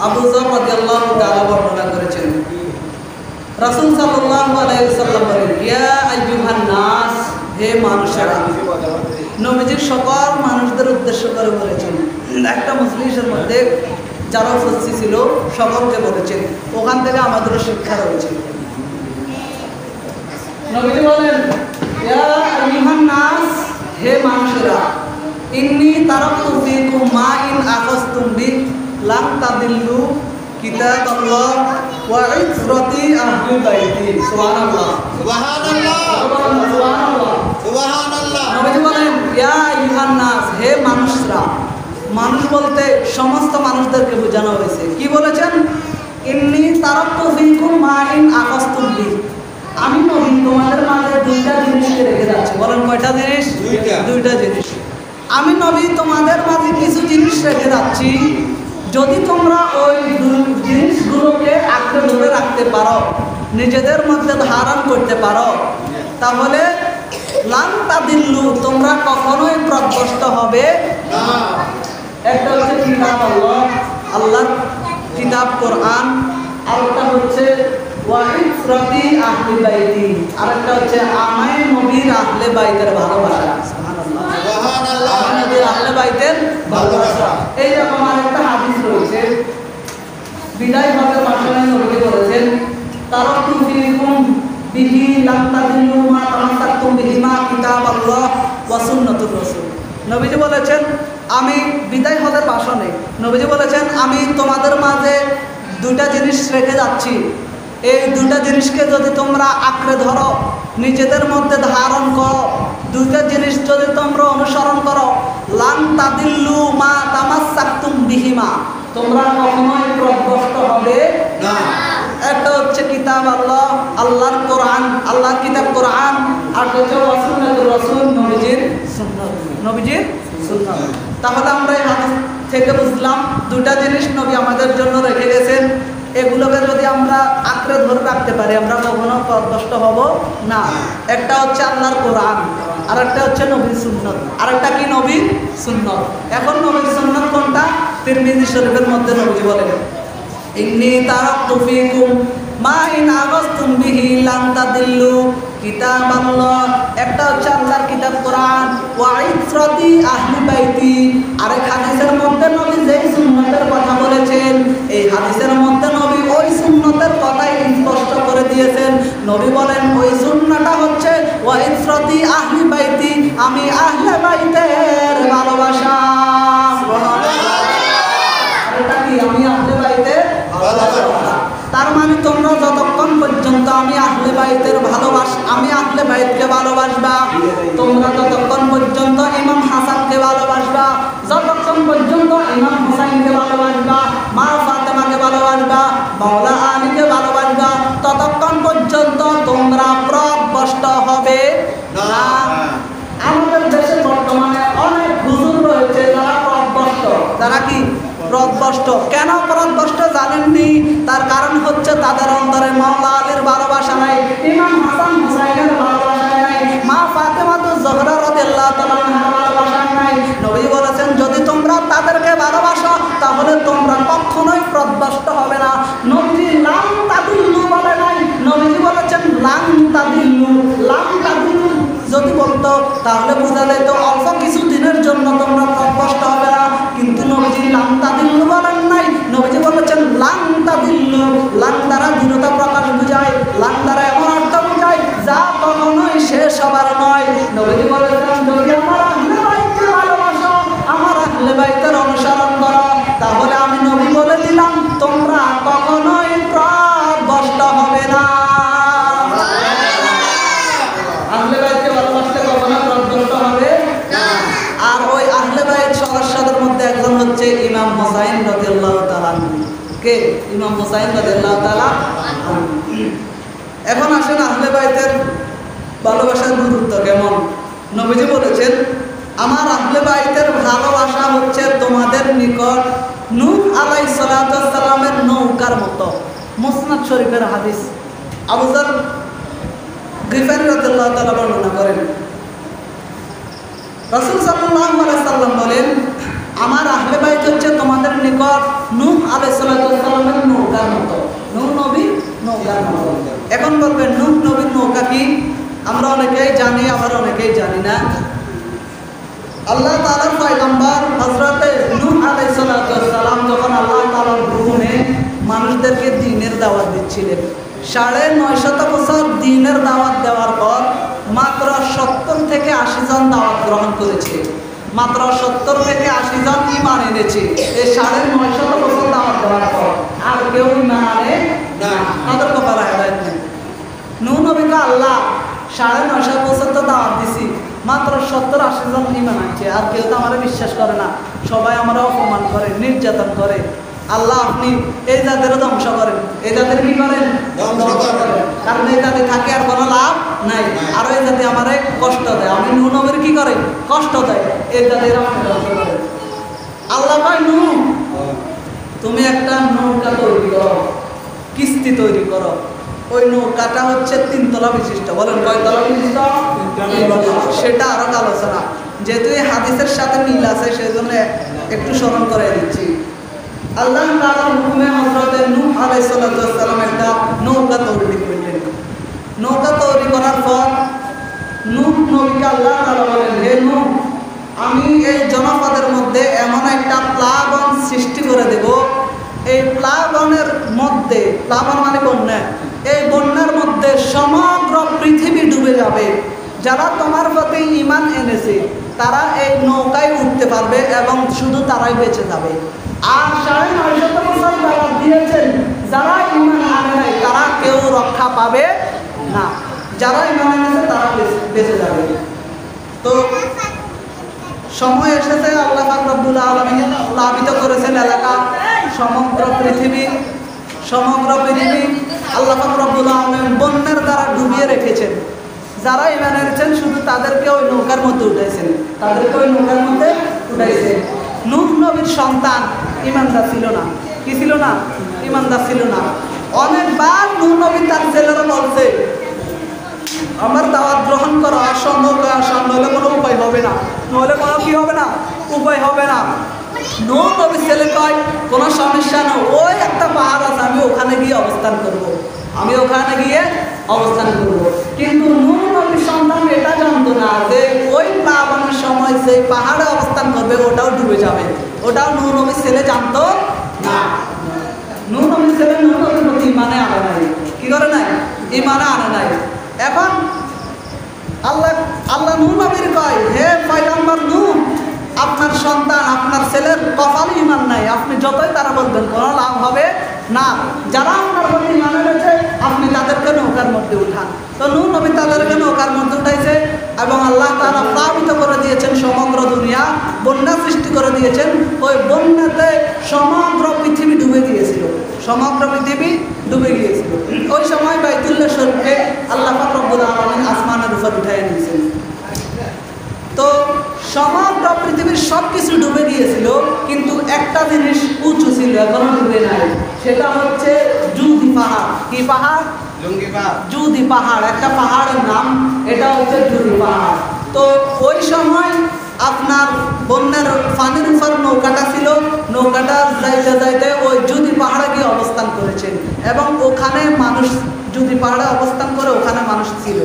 আবু যর রাদিয়াল্লাহু তাআলা বর্ণনা করেছেন। রাসূল সাল্লাল্লাহু আলাইহি ওয়াসাল্লাম বলেন, ইয়া আইয়ুহান নাস, হে মানুষেরা। নবীজি সকল মানুষদের উদ্দেশ্য করে বলেছেন। একটা মজলিসের মধ্যে যারা উপস্থিত ছিল সকলকে বলেছেন, ওখান থেকে আমাদেরও শিক্ষা রয়েছে। নবীজি বলেন, ইয়া আইয়ুহান নাস, হে মানুষেরা, ইন্নী তারাকতু ফীকুম মা ইন আখাযতুম বিহি লান তাদিল্লু কিতাবাল্লাহ ওয়া ইসরাতি আহলি বাইতি। সুবহানাল্লাহ, সুবহানাল্লাহ, সুবহানাল্লাহ, সুবহানাল্লাহ। নবীজি বলেন, ইয়া আইয়ুহান নাস, হে মানুষরা। মানুষ বলতে সমস্ত মানুষদেরকে বোঝানো হয়েছে। কি বলেছেন? ইন্নী তারাকতু ফীকুম মা ইন আখাযতুম বিহি, আমি নবী তোমাদের মাঝে দুইটা জিনিসকে রেখে যাচ্ছি। বলেন কয়টা জিনিস? দুইটা জিনিস। আমি নবী তোমাদের মাঝে কিছু জিনিস রেখে যাচ্ছি, যদি তোমরা ওই জিনিসগুলোকে আঁকড়ে ধরে রাখতে পারো, নিজেদের মধ্যে ধারণ করতে পারো, তাহলে লান তাদিল্লু, তোমরা কখনোই পথভ্রষ্ট হবে না। একটা হচ্ছে কিতাব আল্লাহ, আল্লাহর কিতাব কোরআন, আরেকটা হচ্ছে ওয়া ইসরাতি আহলি বাইতি, আরেকটা হচ্ছে আমায় নবীর আহলে বাইতের ভালোবাসা। সুবহানাল্লাহ, আমায় নবীর আহলে বাইতের ভালোবাসা। এই রকম আরেকটা হাদিস রয়েছে, বিদায় হজের ভাষণে নবী বলেছেন, তারাকতু ফীকুম বিহি লান তাদিল্লু মা তামাসসাকতুম বিহিমা কিতাবাল্লাহ ওয়া সুন্নাতুর রাসূল। নবীজি বলেছেন, আমি বিদায় হজের ভাষণে নবীজি বলেছেন, আমি তোমাদের মাঝে দুইটা জিনিস রেখে যাচ্ছি, এই দুইটা জিনিসকে যদি তোমরা আঁকড়ে ধরো, নিজেদের মধ্যে ধারণ করো, দুইটা জিনিস যদি তোমরা অনুসরণ করো, লান তাদিল্লু মা তামাসসাকতুম বিহিমা, তোমরা কখনোই পথভ্রষ্ট হবে না। একটা হচ্ছে কিতাব আল্লাহ, আল্লাহর কোরআন, আল্লাহর কিতাব কোরআন, আর হচ্ছে সুন্নাতুর রাসূল, নবীজির সুন্নাত, নবীজির সুন্নাত। তাহলে আমরা এই হাদিস থেকে বুঝলাম দুইটা জিনিস নবী আমাদের জন্য রেখে গেছেন, এগুলোকে যদি আমরা আঁকড়ে ধরে রাখতে পারি আমরা কখনো পথভ্রষ্ট হব না। একটা হচ্ছে আল্লাহর কোরআন, আর একটা হচ্ছে নবীর সুন্নাত, আর একটা কি নবীর সুন্নাত। এখন নবীর সুন্নাত কোনটা? তিরমিজি শরীফের মধ্যে নবী বলেন, ইন্নী তারাকতু ফীকুম মা ইন আখাযতুম বিহি লান তাদিল্লু কিতাবাল্লাহ, একটা হচ্ছে আল্লাহর কিতাব কোরআন, ওয়া ইসরাতি আহলি বাইতি। আরেক হাদিসের মধ্যে নবী যেই সুন্নতের কথা বলেছেন, এই হাদিসের মধ্যে নবী ওই সুন্নতের কথাই স্পষ্ট করে দিয়েছেন। নবী বলেন ওই সুন্নাহটা হচ্ছে ওয়া ইসরাতি আহলি বাইতি, আমি আহলে বাইতের ভালোবাসা। সুবহানাল্লাহ, পর্যন্ত ইমাম হুসাইনকে ভালোবাসবা, মা ফাতেমাকে ভালোবাসবা, মাওলা আলীকে ভালোবাসবা, ততক্ষণ পর্যন্ত তোমরা পথভ্রষ্ট হবে না। আমাদের দেশে বর্তমানে অনেক হুজুর রয়েছে যারা পথভ্রষ্ট। যারা কি পথভ্রষ্ট? কেন পথভ্রষ্ট জানেননি? তার কারণ হচ্ছে তাদের অন্তরে মাওলা আলীর ভালোবাসা নাই, ইমাম হাসান হুসাইনের ভালোবাসা নাই, মা ফাতেমাতুজ জোহরা রাদিয়াল্লাহু তাআলা আনহার ভালোবাসা নাই। নবী বলেছেন যদি তোমরা তাদেরকে ভালোবাসো তাহলে তোমরা কখনোই পথভ্রষ্ট হবে না। নবী লাম তাদিল্লু বলে নাই, নবী বলেছেন লাম তাদিল্লু। লাম তাদিল্লু যদি বলতো তাহলে বোঝা যেত অল্প কিছু দিনের জন্য তোমরা পথভ্রষ্ট হবে না, কিন্তু নবীজি লাম তাদিল্লু বলেন নাই, নবীজি বলেছেন লাম তাদিল্লু। লাম দ্বারা দৃঢ়তা প্রকাশ বোঝায়, লাম দ্বারা এমন অর্থ বোঝায় যা কখনোই শেষ হবার নয়। নবীজি বলেছেন যদি আমার আহলে বাইতকে ভালোবাসো, আমার আহলে বাইতের অনুসরণ করো, তাহলে আমি নবী বলে দিলাম তোমরা কখনোই পথভ্রষ্ট হবে না। আহলে বাইতকে ভালোবাসলে কখনো পথভ্রষ্ট হবে না। আর ওই আহলে বাইত সদস্যদের মধ্যে একজন হচ্ছে ইমাম হুসাইন রাদিয়াল্লাহু তাআলা আনহু। কে? ইমাম হুসাইন রাদিয়াল্লাহু তাআলা আনহু। এখন আসেন আহলে বাইতের ভালোবাসার গুরুত্ব কেমন। নবীজি বলেছেন আমার আহলে বাইতের ভালোবাসা হচ্ছে তোমাদের নিকট নূহ আলাইহিস সালাতু ওয়াস সালামের নৌকার মতো। মুসনাদ শরীফের হাদিস। আবু যর গিফারি রাদিয়াল্লাহু তাআলা বর্ণনা করেন রাসূল সাল্লাল্লাহু আলাইহি সাল্লাম বলেন আমার আহলে বাইত হচ্ছে তোমাদের নিকট নূহ আলাইহিস সালাতু ওয়াস সালামের নৌকার মতো। নূহ নবীর নৌকার মতো। এখন বলবেন নূহ নবীর নৌকা কি? আমরা অনেকেই জানি আবার অনেকেই জানি না। আল্লাহ তাআলার পয়গম্বর হযরত নূহ আলাইহিস সালাতু ওয়াস সালাম যখন আল্লাহ তাআলার হুকুমে মানুষদেরকে দ্বীনের দাওয়াত দিচ্ছিলেন, ৯৫০ বছর দ্বীনের দাওয়াত দেওয়ার পর মাত্র ৭০ থেকে ৮০ জন দাওয়াত গ্রহণ করেছে। মাত্র ৭০ থেকে ৮০ জন ঈমান এনেছে এই ৯৫০ বছর দাওয়াত দেওয়ার পর। আর কেউ ঈমান আনে না, তাদের কপালে হেদায়েত নেই। নূহ নবীকে আল্লাহ ৯৫০ বছর তো দাওয়াত দিছি, মাত্র ৭০-৮০ জন ঈমান আনছে। আর কেউ তো আমার বিশ্বাস করে না, সবাই আমরা অপমান করে, নির্যাতন করে। আল্লাহ আপনি এই জাতের ধ্বংস করেন, এই জাতের কি করেন? ধ্বংস করেন। কারণ এই জাতি থাকে আর কোনো লাভ নাই। আর এই জাতি আমারে কষ্ট দেয়, আমি নূহ নবীর কি করে কষ্ট দেয়, এই জাতির আমাকে ধ্বংস করে। আল্লাহ কয় নূহ তুমি একটা নৌকা তৈরি করো, কিস্তি তৈরি করো। ওই নৌকাটা হচ্ছে ৩ তলা বিশিষ্ট। বলেন কয় তলা বিশিষ্ট? সেটা আরো আলোচনা, যেহেতু এই হাদিসের সাথে মিল আছে সেজন্য একটু স্মরণ করে দিচ্ছি। আল্লাহ তাআলার হুকুমে হযরত নূহ আলাইহিস সালাতু ওয়াস সালাম একটা নৌকা তৈরি করলেন। নৌকা তৈরি করার পর নূহ নবীকে আল্লাহ তাআলা বলেন হে নূহ আমি এই জনপদের মধ্যে এমন একটা প্লাবন সৃষ্টি করে দেব, এই প্লাবনের মধ্যে, প্লাবন মানে বন্যা, এই বন্যার মধ্যে সমগ্র পৃথিবী ডুবে যাবে। যারা তোমার প্রতি ঈমান এনেছে তারা এই নৌকায় উঠতে পারবে এবং শুধু তারাই বেঁচে যাবে। আর ৯৫০ বছর যারা দিয়েছেন, যারা ঈমান আনে নাই তারা কেউ রক্ষা পাবে না। যারা ঈমান এনেছে তারা বেঁচে যাবে। তো সময় এসেছে আল্লাহ পাক রব্বুল আলামিন প্লাবিত করেছেন এলাকা, সমগ্র পৃথিবী আল্লাহ পাক রব্বুল আলামিন বন্যার দ্বারা ডুবিয়ে রেখেছেন। যারা ঈমান এনেছেন শুধু তাদেরকে ওই নৌকার মধ্যে উঠাইছেন, নূহ নবীর সন্তান ঈমানদার ছিল না। কি ছিল না? ঈমানদার ছিল না। অনেকবার নূহ নবী তার ছেলেরা বলছে আমার দাওয়াত গ্রহণ করা অসম্ভব, নইলে কোনো উপায় হবে না, নইলে কোনো কি হবে না, উপায় হবে না। নূহ নবীর ছেলে কয় কোনো সমস্যা নেই, ওই একটা পাহাড় আছে আমি ওখানে গিয়ে অবস্থান করব। কিন্তু নূহ নবীর সন্তান এটা জানতো না যে ওই প্লাবনের সময় সেই পাহাড়ে অবস্থান করবে, ওটাও ডুবে যাবে। ওটাও নূহ নবীর ছেলে জানতো না। নূহ নবীর ছেলে নূহ নবীর প্রতি ঈমানে আনে নাই। কি করে নাই? ঈমানে আনে নাই। এখন আল্লাহ নূহ নবীর কয় হে পয়গম্বর নূহ আপনার সন্তান আপনার ছেলের কপালে ঈমান নাই, আপনি যতই তারা বলবেন কোনো লাভ হবে না। যারা আপনার প্রতি ঈমান এনেছে আপনি তাদেরকে নৌকার মধ্যে উঠান। তো নূহ নবী তাদেরকে নৌকার মধ্যে উঠাইছে এবং আল্লাহ তাআলা প্লাবিত করে দিয়েছেন সমগ্র দুনিয়া, বন্যা সৃষ্টি করে দিয়েছেন, ওই বন্যাতে সমগ্র পৃথিবী ডুবে গিয়েছিল, সমগ্র পৃথিবী ডুবে গিয়েছিল। ওই সময় বাইতুল্লাহ শরীফকে আল্লাহ পাক রব্বুল আলামিন আসমানের উপর উঠাই নিয়েছেন। তো সমগ্র পৃথিবীর সব কিছু ডুবে গিয়েছিল, কিন্তু একটা জিনিস উঁচু ছিল, এখনো ডুবে নাই। সেটা হচ্ছে জুদি পাহাড়। কি পাহাড়? জুদি পাহাড়, একটা পাহাড়ের নাম, এটা হচ্ছে জুদি পাহাড়। তো ওই সময় আপনার বন্যার পানির উপর নৌকাটা ছিল, নৌকাটা যাইতে যাইতে ওই জুদি পাহাড়ে গিয়ে অবস্থান করেছে, এবং ওখানে মানুষ, জুদি পাহাড়ে অবস্থান করে ওখানে মানুষ ছিল,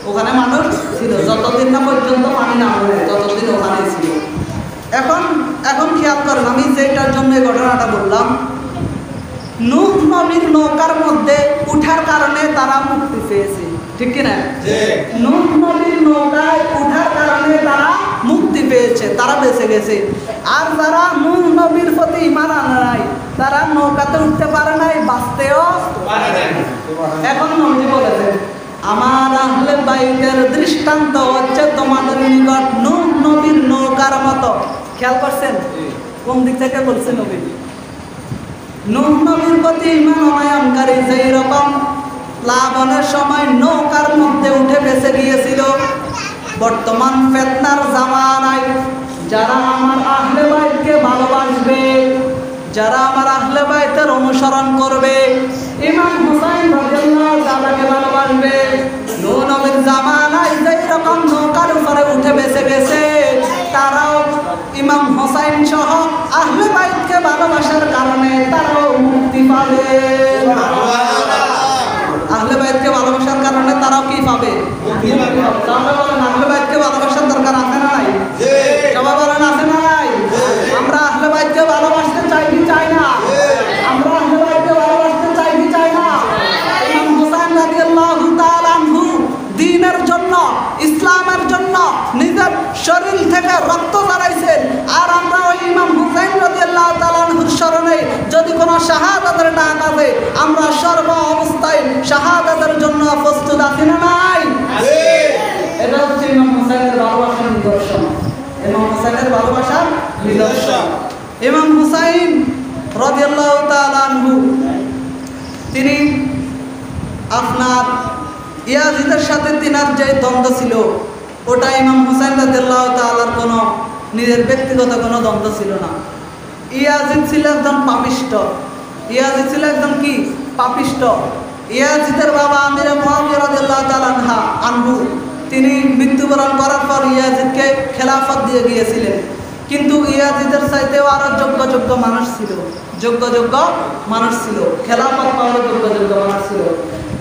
ওখানে মানুষ ছিল যতদিন না পর্যন্ত পানি না হয়ে, ততদিন ওখানেই ছিল। এখন খেয়াল করেন, আমি যেটার জন্য এই ঘটনাটা বললাম, নূহ নবীর নৌকার মধ্যে উঠার কারণে তারা মুক্তি পেয়েছে, ঠিক কিনা? নূহ নবীর নৌকায় উঠার কারণে তারা মুক্তি পেয়েছে, তারা বেঁচে গেছে। আর যারা নূহ নবীর প্রতি ঈমান আনে নাই, তারা নৌকাতে উঠতে পারে নাই, বাঁচতেও পারে নাই। এখন নবী বলেছেন, আমার আহলে বাইতের দৃষ্টান্ত হচ্ছে তোমাদের নিকট নূহ নবীর নৌকার মতো। খেয়াল করছেন কোন দিক থেকে বলছেন নবী? নূহ নবীর প্রতি ঈমান অনায়নকারী যেই রকম প্লাবনের সময় নৌকার মধ্যে উঠে বেঁচে গিয়েছিল, বর্তমান ফিতনার জামানায় যারা আমার আহলে বাইতকে ভালোবাসবে, যারা আমার আহলে বাইতের অনুসরণ করবে, ইমাম হুসাইন রাদিয়াল্লাহু তাআলাকে ভালোবাসবে, নূহ নবীর জামানায় যেই রকম নৌকার উপরে উঠে বেঁচে গেছে, তারাও ইমাম হুসাইন সহ আহলে বাইতকে ভালোবাসার কারণে তারাও মুক্তি পাবে। আহলে বাইতকে ভালোবাসার কারণে তারাও কি পাবে? মুক্তি পাবে। তাহলে বলেন, আহলে বাইতকে ভালোবাসার দরকার আছে না নাই? সবাই বলেন, আছে না নাই? আমরা আহলে বাইতকে ভালোবাসতে চাই কি চাই না? আমরা আহলে বাইতকে ভালোবাসতে চাই কি চাই না? ইমাম হুসাইন রাদিয়াল্লাহু তাআলা আনহু দ্বীনের জন্য, ইসলামের জন্য নিজের শরীর থেকে রক্ত ঝরাইছেন। আর আমরা ওই ইমাম হুসাইন রাদিয়াল্লাহু তাআলা আনহুর স্মরণে যদি কোনো শাহাদাতের ডাক আসে, আমরা সর্ব অবস্থায় শাহাদাতের জন্য প্রস্তুত আছি না নাই? এটা হচ্ছে ইমাম হুসাইনের ভালোবাসার নিদর্শন, ইমাম হুসাইনের ভালোবাসার নিদর্শন। ইমাম হুসাইন রাদিয়াল্লাহু তাআলা আনহু তিনি আপনার ইয়াজিদের সাথে তিনার যে দ্বন্দ্ব ছিল, ওটা ইমাম হুসাইন রাদিয়াল্লাহু তাআলার কোনো নিজের ব্যক্তিগত কোনো দ্বন্দ্ব ছিল না। ইয়াজিদ ছিল একজন পাপিষ্ট, ইয়াজিদ ছিল একজন কি? পাপিষ্ট। ইয়াজিদের বাবা আমির মুআবিয়া রাদিয়াল্লাহু তাআলা আনহু তিনি মৃত্যুবরণ করার পর ইয়াজিদকে খেলাফত দিয়ে গিয়েছিলেন, কিন্তু ইয়াজিদের চাইতেও আরো যোগ্য মানুষ ছিল, যোগ্য মানুষ ছিল, খেলাফত পাওয়ার যোগ্য মানুষ ছিল।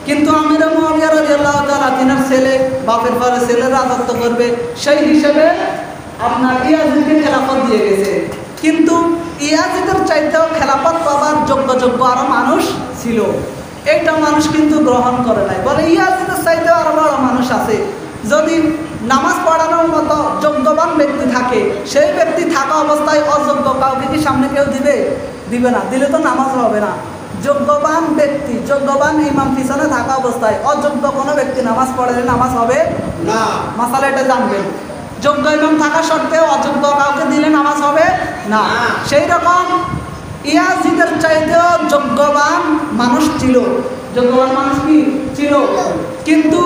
কিন্তু আমির মুআবিয়া রাদিয়াল্লাহু তাআলা তিনার ছেলে, বাপের পরে ছেলে রাজত্ব করবে, সেই হিসেবে আপনার ইয়াজিদকে খেলাফত দিয়ে গেছে। কিন্তু ইয়াজিদের চাইতেও খেলাফত পাওয়ার যোগ্য আরো মানুষ ছিল, এইটা মানুষ কিন্তু গ্রহণ করে নাই, বলে ইয়াজিদের চাইতেও আরো বড় মানুষ আছে। যদি নামাজ পড়ানোর মতো যোগ্যবান ব্যক্তি থাকে, সেই ব্যক্তি থাকা অবস্থায় অযোগ্য কাউকে কি সামনে কেউ দিবে না, দিলে তো নামাজ হবে না। যোগ্যবান ব্যক্তি, যোগ্যবান ইমাম পিছনে থাকা অবস্থায় অযোগ্য কোনো ব্যক্তি নামাজ পড়লে নামাজ হবে না। মাসালা এটা জানবেন, যোগ্য ইমাম থাকা সত্ত্বেও অযোগ্য কাউকে দিলে নামাজ হবে না। সেই রকম ইয়াজিদের চাইতেও যোগ্যবান মানুষ ছিল, যোগ্যবান মানুষ কি ছিল। কিন্তু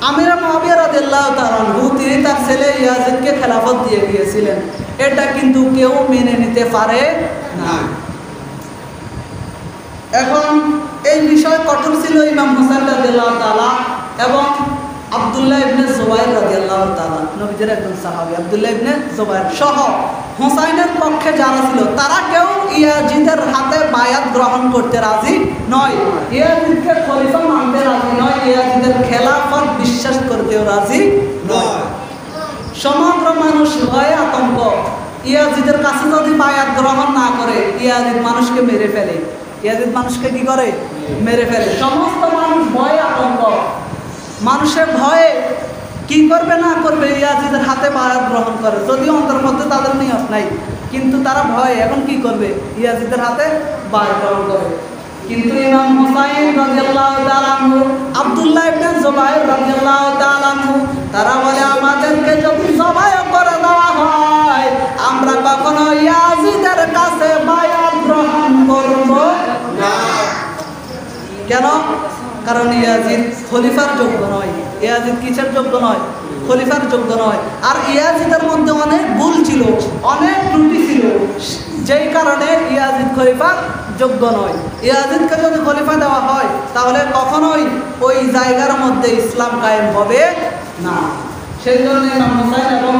আমির মুআবিয়া রাদিয়াল্লাহু তাআলা আনহু তিনি তার ছেলে ইয়াজিদকে খেলাফত দিয়ে গিয়েছিলেন, এটা কিন্তু কেউ মেনে নিতে পারে না। এখন এই বিষয় কঠোর ছিল ইমাম হুসাইন রাদিয়াল্লাহু তাআলা এবং আব্দুল্লাহ ইবনে জুবাইর রাদিয়াল্লাহু তাআলা, নবীজির একজন সাহাবী আব্দুল্লাহ ইবনে জুবাইর সহ হুসাইনের পক্ষে যারা ছিল, তারা কেউ ইয়াজিদের হাতে বায়াত গ্রহণ করতে রাজি নয়, ইয়াজিদকে খলিফা মানতে রাজি নয়, ইয়াজিদের খেলাফত বিশ্বাস করতেও রাজি নয়। সমগ্র মানুষ ভয়ে আতঙ্ক, ইয়াজিদের কাছে যদি বায়াত গ্রহণ না করে ইয়াজিদ মানুষকে মেরে ফেলে, ইয়াজিদ মানুষকে কি করে? মেরে ফেলে। সমস্ত মানুষ ভয়ে আতঙ্ক, মানুষের ভয়ে কি করবে না করবে ইয়াজিদের হাতে বায়াত গ্রহণ করে, যদিও অন্তর মধ্যে তাদের নিয়ত নাই, কিন্তু তারা ভয়ে এখন কি করবে? ইয়াজিদের হাতে বায়াত গ্রহণ করে। কিন্তু ইমাম হুসাইন রাদিয়াল্লাহু তাআলা আনহু, আব্দুল্লাহ ইবনে জুবাইর রাদিয়াল্লাহু তাআলা আনহু তারা বলে, আমাদেরকে যদি জবাই করে দেওয়া হয় আমরা কখনো ইয়াজিদের কাছে বায়াত গ্রহণ করব না। কেন? কারণ ইয়াজিদ খলিফার যোগ্য নয়। ইয়াজিদ কিসের যোগ্য নয়? খলিফার যোগ্য নয়। আর ইয়াজিদের মধ্যে অনেক ভুল ছিল, অনেক ত্রুটি ছিল, যেই কারণে ইয়াজিদ খলিফার যোগ্য নয়। ইয়াজিদকে যদি খলিফা দেওয়া হয় তাহলে কখনোই ওই জায়গার মধ্যে ইসলাম কায়েম হবে না। সেই জন্য ইমাম হুসাইন এবং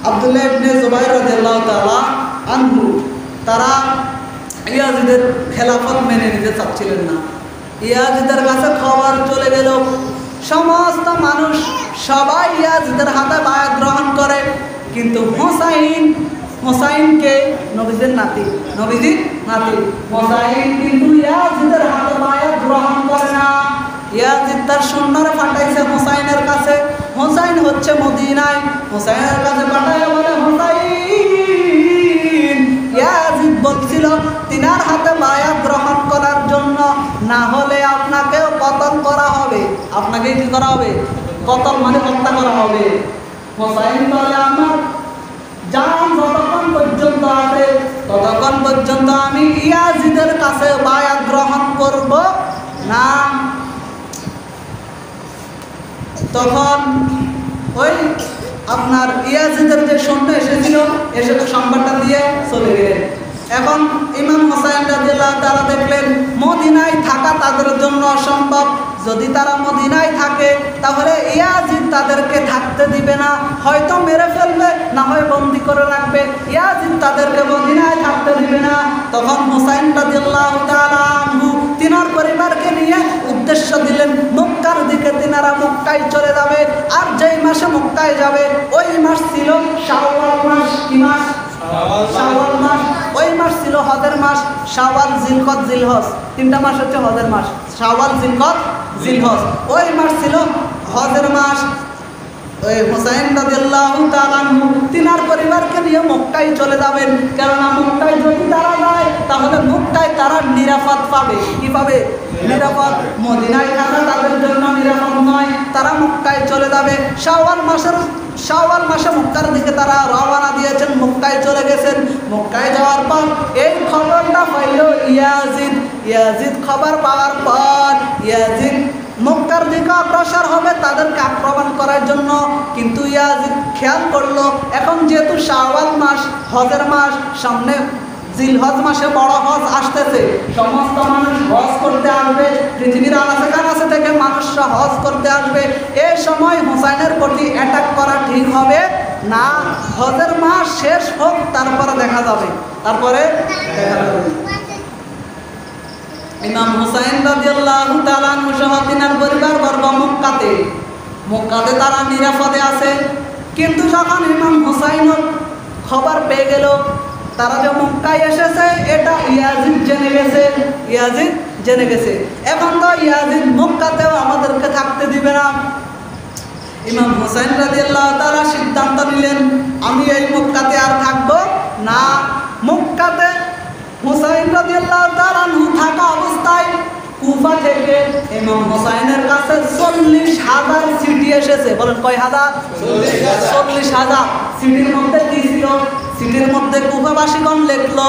আব্দুল্লাহ ইবনে জুবাইর রাদিয়াল্লাহু তাআলা আনহু তারা ইয়াজিদের খেলাফত মেনে নিতে চাচ্ছিলেন না। ইয়াজিদের কাছে খবর চলে গেল, সমস্ত মানুষ সবাই ইয়াজিদের হাতে বায়াত গ্রহণ করে, কিন্তু হোসাইনকে নবীজির নাতি হোসাইন কিন্তু ইয়াজিদের হাতে বায়াত গ্রহণ করে না। ইয়াজিদ তার সৈন্যরা পাঠাইছে হোসাইনের কাছে। হোসাইন হচ্ছে মদিনায়, হোসাইনের কাছে পাঠায় বলে, হোসাইন ইয়াজিদ বলছিল তিনার হাতে বায়াত গ্রহণ করার জন্য, না হলে আপনাকেও কতল করা হবে। আপনাকে কি করা হবে? কতল মানে হত্যা করা হবে। হোসাইন বলে, আমার জান যতক্ষণ পর্যন্ত আছে ততক্ষণ পর্যন্ত আমি ইয়াজিদের কাছে বায়াত গ্রহণ করব না। তখন ওই আপনার ইয়াজিদের যে সৈন্য এসেছিল, এসে সংবাদটা দিয়ে চলে গেলেন। এখন ইমাম হোসাইন রাদিয়াল্লাহু তাআলা দেখলেন মদিনায় থাকা তাদের জন্য অসম্ভব। যদি তারা মদিনায় থাকে তাহলে ইয়াজিদ তাদেরকে থাকতে দিবে না, হয়তো মেরে ফেলবে, না হয় বন্দি করে রাখবে। ইয়াজিদ তাদেরকে মদিনায় থাকতে দিবে না। তখন হোসাইন রাদিয়াল্লাহু তাআলা আনহু তিনার পরিবারকে নিয়ে উদ্দেশ্য দিলেন মক্কার দিকে। তিনারা মক্কায় চলে যাবে। আর যেই মাসে মক্কায় যাবে ওই মাস ছিল শাওয়াল মাস। কি মাস? শাওয়াল মাস। ওই মাস ছিল হজের মাস। শাওয়াল, জিলকদ, জিলহজ, তিনটা মাস হচ্ছে হজের মাস। শাওয়াল, জিলকদ, জিলহজ, ওই মাস ছিল হজের মাস। ওই হোসাইন রাদিয়াল্লাহু তাআলা আনহু তিনার পরিবারকে নিয়ে মক্কায় চলে যাবেন। কেননা মক্কায় যদি তারা যায় তাহলে মক্কায় তারা নিরাপদ পাবে। কি পাবে? নিরাপদ। মদিনায় থাকা তাদের জন্য নিরাপদ নয়, তারা মক্কায় চলে যাবে। শাওয়াল মাসে মক্কার দিকে তারা রওনা দিয়েছেন, মক্কায় চলে গেছেন। মক্কায় যাওয়ার পর এই খবরটা পাইল ইয়াজিদ খবর পাওয়ার পর ইয়াজিদ মক্কার দিকে অগ্রসর হবে তাদেরকে আক্রমণ করার জন্য। কিন্তু ইয়াজিদ খেয়াল করলো এখন যেহেতু শাওয়াল মাস, হজের মাস, সামনে জিলহজ মাসে বড় হজ আসতেছে, সমস্ত মানুষ হজ করতে আসবে, পৃথিবীর আনাচে থেকে মানুষরা হজ করতে আসবে। এই সময় হোসাইনের প্রতি অ্যাটাক করা ঠিক হবে না। হজের মাস শেষ হোক, তারপরে দেখা যাবে। ইমাম হুসাইন রাদিয়াল্লাহু তাআলা আনহু সহ তিনার পরিবারবর্গ মক্কাতে তারা নিরাপদে আছে। কিন্তু যখন ইমাম হুসাইনের খবর পেয়ে গেল তারা যে মক্কায় এসেছে, এটা ইয়াজিদ জেনে গেছে। এখন তো ইয়াজিদ মক্কাতেও আমাদেরকে থাকতে দিবে না। ইমাম হুসাইন রাদিয়াল্লাহু তাআলা সিদ্ধান্ত নিলেন, আমি এই মক্কাতে আর থাকবো না। মক্কাতে হুসাইন রাদিয়াল্লাহু তাআলা আনহু থাকা অবস্থায় কুফা থেকে ইমাম হুসাইনের কাছে 40,000 চিঠি এসেছে। বলেন কয় হাজার? 40,000। চিঠির মধ্যে কি ছিল? চিঠির মধ্যে কুফাবাসীগণ লিখল,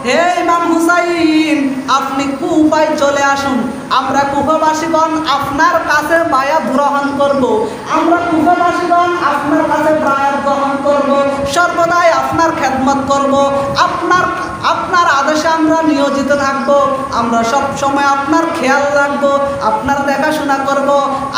হে ইমাম হুসাইন, আপনি কুফায় চলে আসুন। আমরা কুফাবাসীগণ আপনার কাছে বায়াত গ্রহণ করব। আমরা কুফাবাসীগণ আপনার কাছে বায়াত গ্রহণ করব, সর্বদাই আপনার খেদমত করব, আপনার আদেশে আমরা নিয়োজিত থাকব। আমরা সব সময় আপনার খেয়াল রাখব, আপনার দেখাশোনা করব।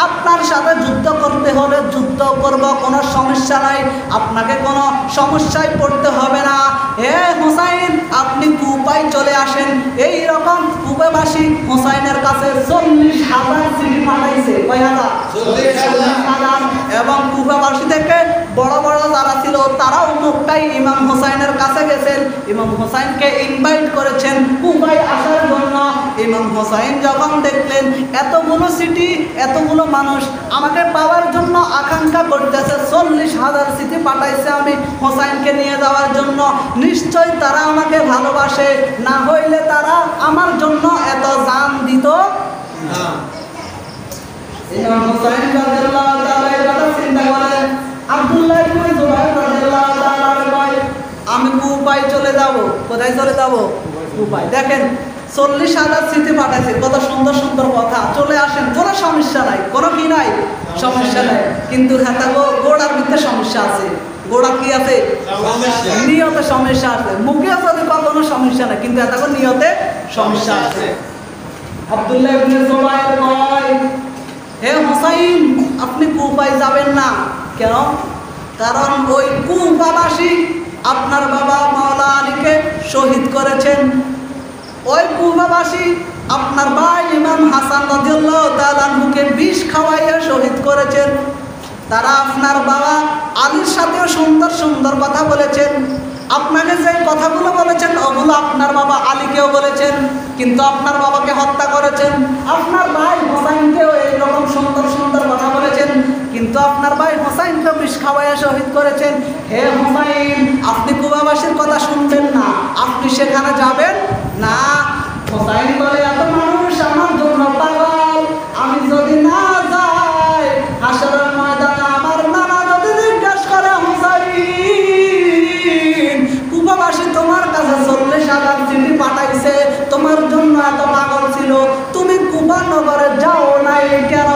আপনার সাথে যুদ্ধ করতে হলে যুদ্ধ করব, কোনো সমস্যা নাই, আপনাকে কোনো সমস্যায় পড়তে হবে না। হে হুসাইন, আপনি কুফায় চলে আসেন। এই রকম কুফাবাসী হুসাইনের কাছে 40,000 চিঠি পাঠাইছে। কয় হাজার? 40,000। এবং কুফাবাসী থেকে বড় বড় যারা ছিল তারাও মক্কায় ইমাম হুসাইনের কাছে গেছেন, ইমাম হুসাইনকে ইনভাইট করেছেন কুফায় আসার জন্য। ইমাম হুসাইন যখন দেখলেন এতগুলো চিঠি, এতগুলো মানুষ আমাকে পাওয়ার জন্য আকাঙ্ক্ষা করতেছে, 40,000 চিঠি পাঠাইছে আমি হুসাইনকে নিয়ে যাওয়ার জন্য, নিশ্চয় তারা আমাকে ভালোবাসে, না হইলে তারা আমার জন্য এত জান দিত না। ইমাম হুসাইন রাদিয়াল্লাহু তাআলা এর কথা চিন্তা করেন। আব্দুল্লাহ ইবনে জুবাইর রাদিয়াল্লাহু তাআলা কয়, আমি কুফায় চলে যাব। কোথায় চলে যাব? কুফায়। দেখেন 40,000 স্মৃতি পাঠাইছে, কত সুন্দর সুন্দর কথা। চলে আসেন, কোনো সমস্যা নাই, কোনো কি নাই, সমস্যা নাই। কিন্তু গোড়ার ভিতরে সমস্যা আছে। গোড়া কি আছে? নিয়তে সমস্যা আছে। মুখে যদি কোনো সমস্যা নাই, কিন্তু এত নিয়তে সমস্যা আছে। আব্দুল্লাহ ইবনে জুবায়ের কয়, হে হুসাইন, আপনি কুফায় যাবেন না। কেন? কারণ ওই কুফাবাসী আপনার বাবা মাওলা আলীকে শহীদ করেছেন। ওই কুফাবাসী আপনার ভাই ইমাম হাসান রাদিয়াল্লাহু তাআলা আনহুকে বিষ খাওয়াইয়া শহীদ করেছেন। তারা আপনার বাবা আলীর সাথেও সুন্দর সুন্দর কথা বলেছেন। আপনাকে যে কথাগুলো বলেছেন ওগুলো আপনার বাবা আলীকেও বলেছেন, কিন্তু আপনার বাবাকে হত্যা করেছেন। আপনার ভাই হোসাইনকেও এইরকম সুন্দর সুন্দর কথা বলেছেন, কিন্তু আপনার ভাই হোসাইনকে বিষ খাওয়াইয়া শহীদ করেছেন। হে হুসাইন, আপনি কুফাবাসীর কথা শুনবেন না, আপনি সেখানে যাবেন না। হোসাইন বলে, এত মানুষ আমার জন্য পাগল, আমি যদি না যাই হাসরের ময়দানে আমার নানা যদি জিজ্ঞাসা করে, হুসাইন কুফাবাসী তোমার কাছে 40,000 চিঠি পাঠাইছে, তোমার জন্য এত পাগল ছিল, তুমি কুফা নগরে যাও নাই কেন?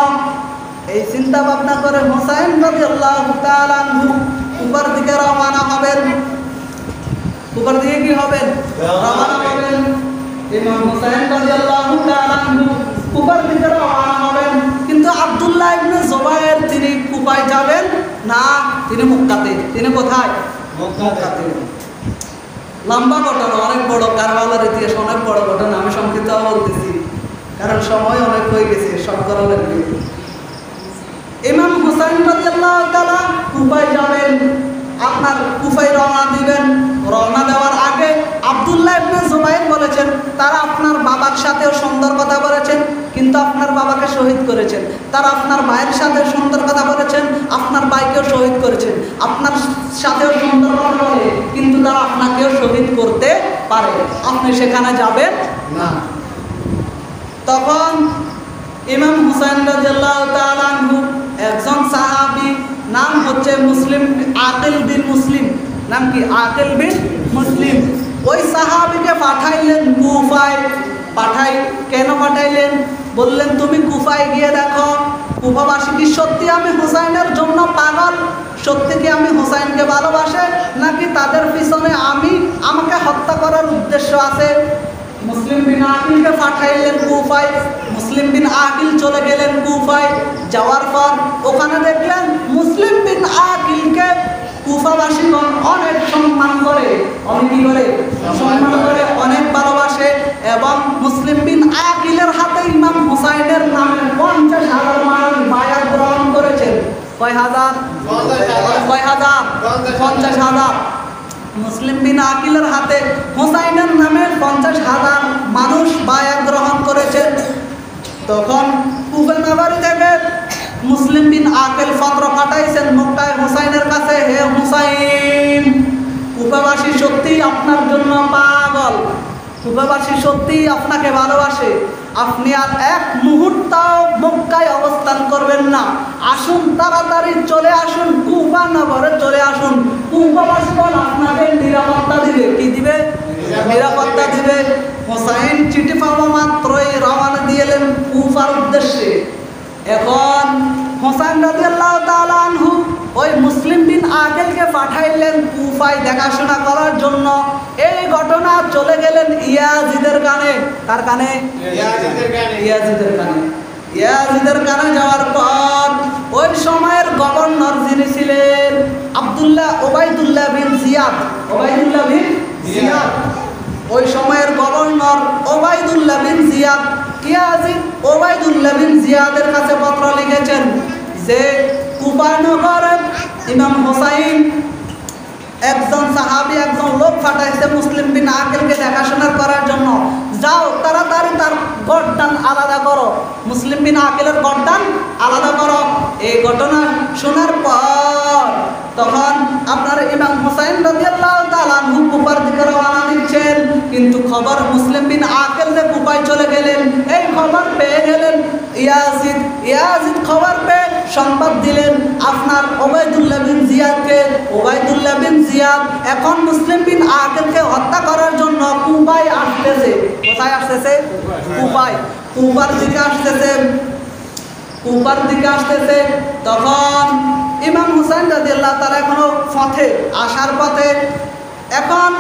এই চিন্তা ভাবনা করে হুসাইন রাদিয়াল্লাহু তাআলা আনহু কুফার দিকে রওনা হবেন। কুফার দিকে কি হবেন? রওনা হবেন। ইমাম হুসাইন রাদিয়াল্লাহু তাআলা আনহু কুফার দিকে রওনা হবেন, কিন্তু আব্দুল্লাহ ইবনে জুবায়ের তিনি কুফায় যাবেন না, তিনি মক্কাতে। তিনি কোথায়? মক্কাতে। লম্বা ঘটনা, অনেক বড়, কারবালার ইতিহাস অনেক বড় ঘটনা। আমি সংক্ষিপ্ত বলতেছি কারণ সময় অনেক হয়ে গেছে, সব করা লাগবে। ইমাম হুসাইন রাদিয়াল্লাহু তাআলা কুফায় যাবেন, আপনার কুফায় রওনা দিবেন। রওনা দেওয়ার আগে আব্দুল্লাহ ইবনে জুবায়ের বলেছেন, তারা আপনার বাবার সাথেও সুন্দর কথা বলেছেন, কিন্তু আপনার বাবাকে শহীদ করেছেন। তারা আপনার ভাইয়ের সাথে সুন্দর কথা বলেছেন, আপনার ভাইকেও শহীদ করেছেন। আপনার সাথেও সুন্দর কথা বলে, কিন্তু তারা আপনাকেও শহীদ করতে পারে, আপনি সেখানে যাবেন না। তখন ইমাম হুসাইন রাদিয়াল্লাহু তাআলা আনহু একজন সাহাবী, নাম হচ্ছে মুসলিম, আকিল বিন মুসলিম। নাম কি? আকিল বিন মুসলিম। ওই সাহাবীকে পাঠাইলেন কুফায়। কেন পাঠাইলেন? বললেন, তুমি কুফায় গিয়ে দেখো কুফাবাসী কি সত্যি আমি হুসাইনের জন্য পাগল, সত্যি কি আমি হুসাইনকে ভালোবাসে, নাকি তাদের পিছনে আমাকে হত্যা করার উদ্দেশ্য আছে। মুসলিম বিন আকিলকে পাঠাইলেন কুফায়। মুসলিম বিন আকিল চলে গেলেন কুফায়। যাওয়ার পর ওখানে দেখলেন মুসলিম বিন আকিলকে কুফাবাসীগণ অনেক সম্মান করে, অনেক কি করে? সম্মান করে, অনেক ভালোবাসে। এবং মুসলিম বিন আকিলের হাতে ইমাম হুসাইনের নামে 50,000 মানুষ বায়াত গ্রহণ করেছেন। কয় হাজার? 50,000। মুসলিম বিন আকিলের হাতে হুসাইনের নামে 50,000 মানুষ বায়াত গ্রহণ করেছেন। তখন কুফা নগরী থেকে মুসলিম বিন আকিল পত্র পাঠাইছেন মক্কায় হুসাইনের কাছে, হে হুসাইন, কুফাবাসী সত্যিই আপনার জন্য পাগল, কুফাবাসী সত্যিই আপনাকে ভালোবাসে, আপনি আর এক মুহূর্ত মক্কায় অবস্থান করবেন না, আসুন তাড়াতাড়ি চলে আসুন, কুফা নগরে চলে আসুন। কুফাবাসীগণ আপনাকে নিরাপত্তা দিবে। কি দিবে? নিরাপত্তা দিবে। হুসাইন চিঠি পাওয়া মাত্রই রওনা দিলেন কুফার উদ্দেশ্যে। এখন হুসাইন রাদিয়াল্লাহু তাআলা আনহু ওই মুসলিম বিন আকিলকে পাঠাইলেন কুফায় দেখাশোনা করার জন্য। এই ঘটনা চলে গেলেন ইয়াজিদের কানে। কার কানে? ইয়াজিদের কানে। ইয়াজিদের কানে যাওয়ার পর ওই সময়ের গভর্নর যিনি ছিলেন ওবাইদুল্লাহ বিন জিয়াদ। ওই সময়ের গভর্নর ওবাইদুল্লাহ বিন জিয়াদ, ইয়াজিদ ওবাইদুল্লাহ বিন জিয়াদের কাছে পত্র লিখেছেন যে কুফা নগরে ইমাম হুসাইন একজন সাহাবী, একজন লোক পাঠাইছে মুসলিম বিন আকিলকে দেখাশোনা করার জন্য। যাও তাড়াতাড়ি তার গর্দান আলাদা করো, মুসলিম বিন আকিলের গর্দান আলাদা করো। এই ঘটনা শোনার পর তখন আপনার ইমাম হুসাইন রাদিয়াল্লাহু তাআলা আনহু কুফার দিকে রওনা দিচ্ছেন, কিন্তু খবর মুসলিম বিন আকিল যে কুফায় চলে গেলেন, এই খবর পেয়ে গেলেন ইয়াজিদ খবর পেয়ে সংবাদ দিলেন আপনার ওবায়দুল্লাহ বিন জিয়াদকে। ওবায়দুল্লাহ বিন জিয়াদ এখন মুসলিম বিন আকিলকে হত্যা করার জন্য কুফায় আসতেছে। কোথায় আসতেছে? কুফায়। কুফার দিকে আসতেছে। তখন ইমাম হুসাইন রাদিয়াল্লাহু তাআলা এখনো পথে আসার পথে। এখন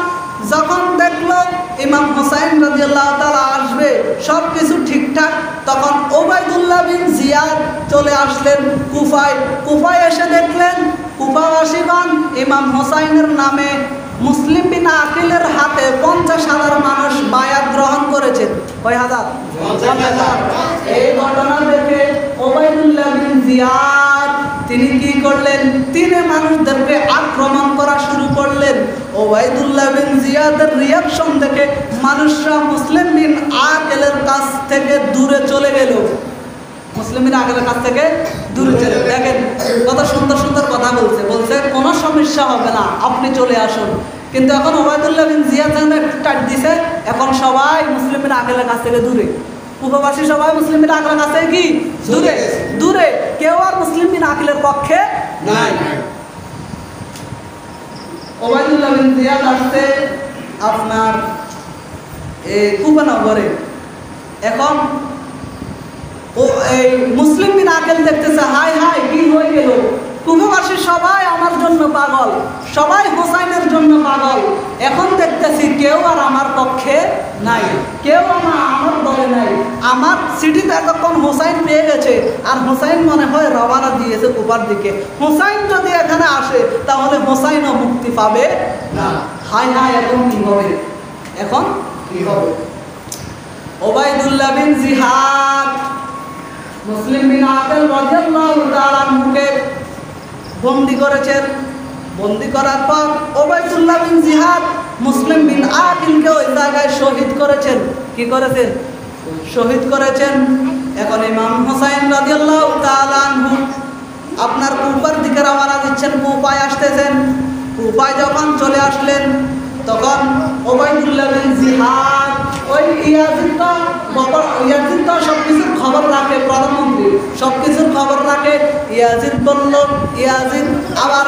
যখন দেখলো ইমাম হুসাইন রাদিয়াল্লাহু তাআলা আসবে, সব কিছু ঠিকঠাক, তখন ওবায়দুল্লাহ বিন জিয়াদ চলে আসলেন কুফায়। কুফায় এসে দেখলেন কুফাবাসীগণ ইমাম হুসাইনের নামে মুসলিম বিন আকিলের হাতে 50,000 মানুষ বায়াত গ্রহণ করেছেন। কয় হাজার? 50,000। এই ঘটনা দেখে ওবায়দুল্লাহ বিন জিয়াদ তিনি কি করলেন? তিনি মানুষদেরকে আক্রমণ করা শুরু করলেন। ওবায়দুল্লাহ বিন জিয়াদের রিয়াকশন দেখে মানুষরা মুসলিম বিন আকিলের কাছ থেকে দূরে চলে গেল। মুসলিম বিন আকিলের কাছ থেকে দূরে চলে, দেখেন কত সুন্দর সুন্দর কথা বলছে কোনো সমস্যা হবে না, আপনি চলে আসুন। কিন্তু এখন ওবায়দুল্লাহ বিন জিয়াদ টাইট দিছে, এখন সবাই মুসলিম বিন আকিলের কাছ থেকে দূরে। কুফাবাসী সবাই মুসলিম বিন আকিলের কাছ থেকে কি দূরে, কেউ আর মুসলিম বিন আকিলের পক্ষে নাই। ওবায়দুল্লাহ বিন জিয়াদ আসছে আপনার কুফা নগরে। এখন এই মুসলিম বিন আকিল দেখতেছে, হাই কি হয়ে গেল, কুফাবাসী সবাই আমার জন্য পাগল, সবাই হুসাইনের জন্য পাগল। এখন দেখতেছি কেউ আর আমার পক্ষে নাই, কেউ আমার দলে নাই। আমার সিটিতে এতক্ষণ হুসাইন পেয়ে গেছে, আর হুসাইন মনে হয় রওনা দিয়েছে কুফার দিকে। হুসাইন যদি এখানে আসে তাহলে হুসাইনও মুক্তি পাবে না। হাই এখন কি হবে? ওবায়দুল্লাহ বিন জিয়াদ মুসলিম বিন আকিল রাদিয়াল্লাহু তাআলা আনহুকে বন্দী করেছেন। বন্দী করার পর ওবায়দুল্লাহ বিন জিয়াদ মুসলিম বিন আকিলকে ওই জায়গায় শহীদ করেছেন। কি করেছেন? শহীদ করেছেন। এখন ইমাম হুসাইন রাদিয়াল্লাহু তাআলা আনহু আপনার কুফার দিকে রওনা দিচ্ছেন, কুফায় আসতেছেন। কুফায় যখন চলে আসলেন তখন ওবায়দুল্লাহ বিন জিয়াদ ওই ইয়াজিদ তো সব কিছুর খবর রাখে, প্রধানমন্ত্রী সব কিছুর খবর রাখে। ইয়াজিদ বলল, ইয়াজিদ আবার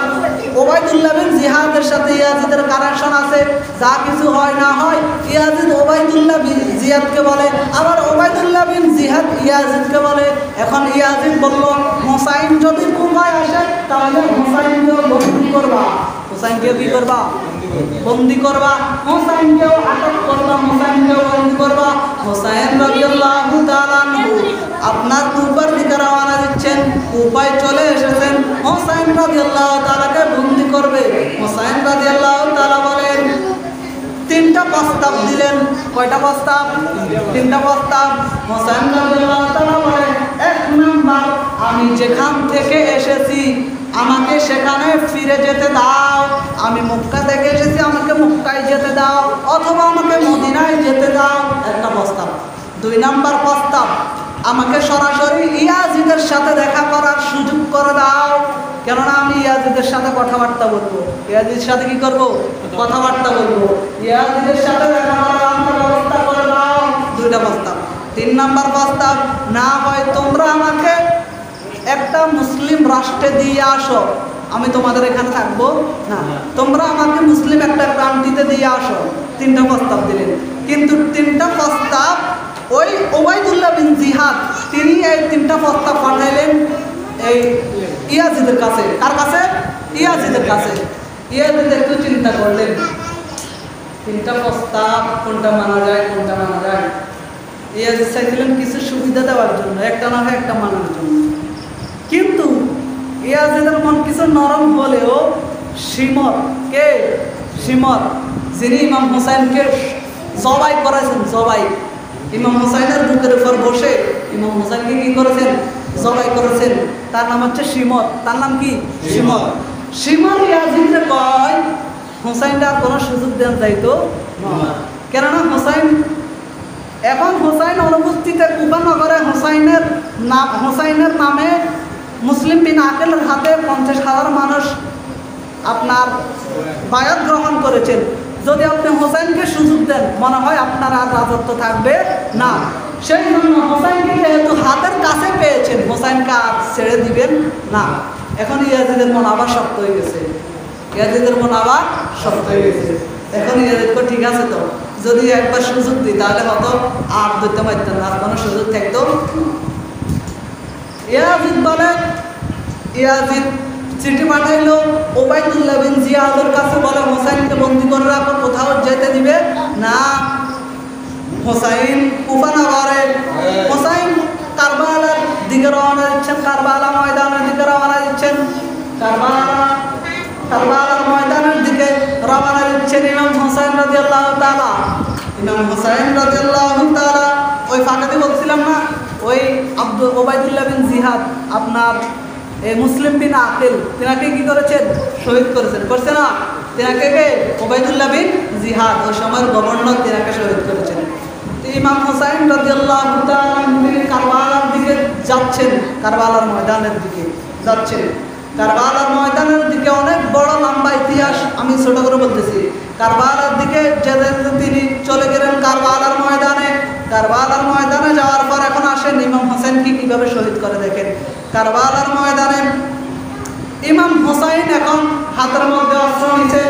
ওবায়দুল্লাহ বিন জিয়াদের সাথে ইয়াজিদের কানেকশন আছে, যা কিছু হয় না হয় ইয়াজিদ ওবায়দুল্লাহ বিন জিয়াদকে বলে, আবার ওবায়দুল্লাহ বিন জিয়াদ ইয়াজিদকে বলে। এখন ইয়াজিদ বলল, হুসাইন যদি কুফায় আসে তাহলে হুসাইনকেও বন্দী করবা, হুসাইনকেও কি করবা? বন্দী করবা, হুসাইনকেও আটক করবা, হুসাইনকেও বন্দী করবা। হুসাইন রাদিয়াল্লাহু তাআলা আনহু আপনার কুফার দিকে রওনা দিচ্ছেন, কুফায় চলে এসেছেন। হুসাইন রাদিয়াল্লাহু তাআলাকে বন্দী করবে। হুসাইন রাদিয়াল্লাহু তাআলা বলেন, 3টা প্রস্তাব দিলেন। কয়টা প্রস্তাব? 3টা প্রস্তাব। হুসাইন রাদিয়াল্লাহু তাআলা বলেন, 1 নাম্বার, আমি যেখান থেকে এসেছি আমাকে সেখানে ফিরে যেতে দাও। আমি মক্কা থেকে এসেছি, আমাকে মক্কায় যেতে দাও, অথবা আমাকে মদিনায় যেতে দাও। একটা প্রস্তাব। 2 নাম্বার প্রস্তাব, আমাকে সরাসরি ইয়াজিদের সাথে দেখা করার সুযোগ করে দাও, কেননা আমি ইয়াজিদের সাথে কথাবার্তা বলবো। ইয়াজিদের সাথে কি করব? কথাবার্তা বলবো। ইয়াজিদের সাথে দেখা করার আমাকে ব্যবস্থা করে দাও। 2টা প্রস্তাব। 3 নাম্বার প্রস্তাব, না হয় তোমরা আমাকে একটা মুসলিম রাষ্ট্রে দিয়ে আসো, আমি তোমাদের এখানে থাকবো না, তোমরা আমাকে মুসলিম একটা কান্ট্রিতে দিয়ে আসো। 3টা প্রস্তাব দিলেন। কিন্তু 3টা প্রস্তাব ওই ওবায়দুল্লাহ বিন জিয়াদ তিনি এই 3টা প্রস্তাব পাঠাইলেন এই ইয়াজিদের কাছে। কার কাছে? ইয়াজিদের কাছে। ইয়াজিদ একটু চিন্তা করলেন, 3টা প্রস্তাব কোনটা মানা যায়, কোনটা মানা যায়। ইয়াজিদ চাইছিলেন কিছু সুবিধা দেওয়ার জন্য, একটা না হয় একটা মানার জন্য। কিন্তু ইয়াজিদের মন কিছু নরম হলেও শিমর, কে? শিমর, যিনি ইমাম হুসাইনকে জবাই করেছেন, জবাই ইমাম হুসাইনের বুকের উপর বসে ইমাম হুসাইনকে কি করেছেন? জবাই করেছেন। তার নাম হচ্ছে শিমর। তার নাম কি? শিমর। শিমর ইয়াজিদকে কয়, হুসাইনটা আর কোনো সুযোগ দেন যাইতো না, কেননা হুসাইন অনুপস্থিতে কুফা নগরে হুসাইনের নামে মুসলিম বিন আকিলের হাতে 50,000 মানুষ আপনার বায়াত গ্রহণ করেছেন। যদি আপনি হুসাইনকে সুযোগ দেন, মনে হয় আপনার আর রাজত্ব থাকবে না। সেই জন্য হোসাইনকে যেহেতু হাতের কাছে পেয়েছেন, হোসাইনকে আর ছেড়ে দিবেন না। এখন ইয়াজিদের মন আবার শক্ত হয়ে গেছে, ইয়াজিদের মন আবার শক্ত হয়ে গেছে। এখন ইয়াজিদকে ঠিক আছে, তো যদি একবার সুযোগ দিই তাহলে হয়তো আর ধরতে পারতেন না, কোনো সুযোগ থাকতো। ইয়াজিদ বলে, ইয়াজিদ চিঠি পাঠাইলো ওবাইদুল্লাহ বিন জিয়াদের কাছে, বলে হোসাইনকে বন্দি করে রাখো, কোথাও যেতে দিবে না। হোসাইন কুফা নগরে, হোসাইন কারবালার দিকে রওনা দিচ্ছেন, কারবালা ময়দানের দিকে রওনা দিচ্ছেন, কারবালার ময়দানের দিকে রওনা দিচ্ছেন ইমাম হোসাইন রাদিয়াল্লাহু তাআলা। ইমাম হোসাইন রাদিয়াল্লাহু তাআলা ওই ফাঁকাতে বলছিলাম না, ওই ওবাইদুল্লাহ বিন জিহাদ আপনার মুসলিম বিন আকিল, তিনাকে কি করেছেন? শহীদ করেছেন, করছে না? তিনাকে কে? ওবাইদুল্লাহ বিন জিহাদ, ওই সময়ের গভর্নর, তিনাকে শহীদ করেছেন। তো ইমাম হোসাইন রাদিয়াল্লাহু তাআলা তিনি কারবালার দিকে যাচ্ছেন, কারবালার ময়দানের দিকে যাচ্ছেন। কারবালার ময়দানের দিকে অনেক বড় লম্বা ইতিহাস, আমি ছোট করে বলতেছি। কারবালার দিকে যেতে তিনি চলে গেলেন কারবালার ময়দানে। কারবালার ময়দানে যাওয়ার পর এখন আসেন ইমাম হোসেনকে কিভাবে শহীদ করে দেখেন। কারবালার ময়দানে ইমাম হোসাইন এখন হাতের মধ্যে অস্ত্র নিছে।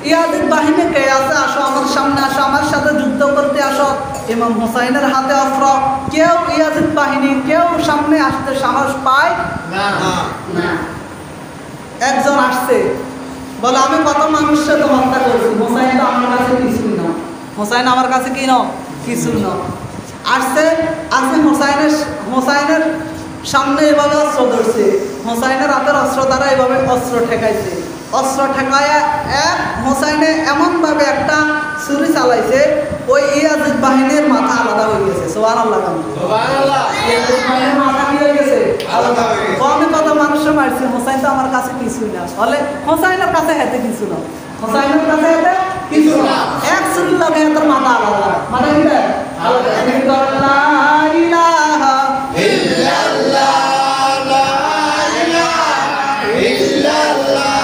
ইয়াজিদ বাহিনী কে আছে, আসো আমার সামনে আসো, আমার সাথে যুদ্ধ করতে আসো। ইমাম হোসাইনের হাতে অস্ত্র, কেউ ইয়াজিদ বাহিনী কেউ সামনে আসতে সাহস পায় না। একজন আসছে, বলে আমি কত মানুষকে তো হত্যা করছি, হোসাইন তো আমার কাছে কিছুই না, হোসাইন আমার কাছে কি না, কিছু না। আসছে হোসাইনের সামনে এভাবে অস্ত্র ধরছে, হোসাইনের হাতের অস্ত্র দ্বারা এভাবে অস্ত্র ঠেকাইছে। অস্ত্র ঠেকায় এক হোসাইনে এমনভাবে একটা ছুরি চালাইছে, ওই ইয়াজিদ বাহিনীর মাথা আলাদা হয়ে গেছে। সুবহানাল্লাহ, সুবহানাল্লাহ। ইয়াজিদ বাহিনীর মাথা কি হয়ে গেছে? আলাদা হয়ে গেছে। আমি কত মানুষের মারছি, হোসাইন তো আমার কাছে কিছুই না। বলে হোসাইনের কাছে হাতে কিছু না, হোসাইনের কাছে হাতে কিছু না। এক ছুরি লাগে তোর মাথা আলাদা, মানে কি আলাদা। লা ইলাহা ইল্লাল্লাহ, লা ইলাহা ইল্লাল্লাহ,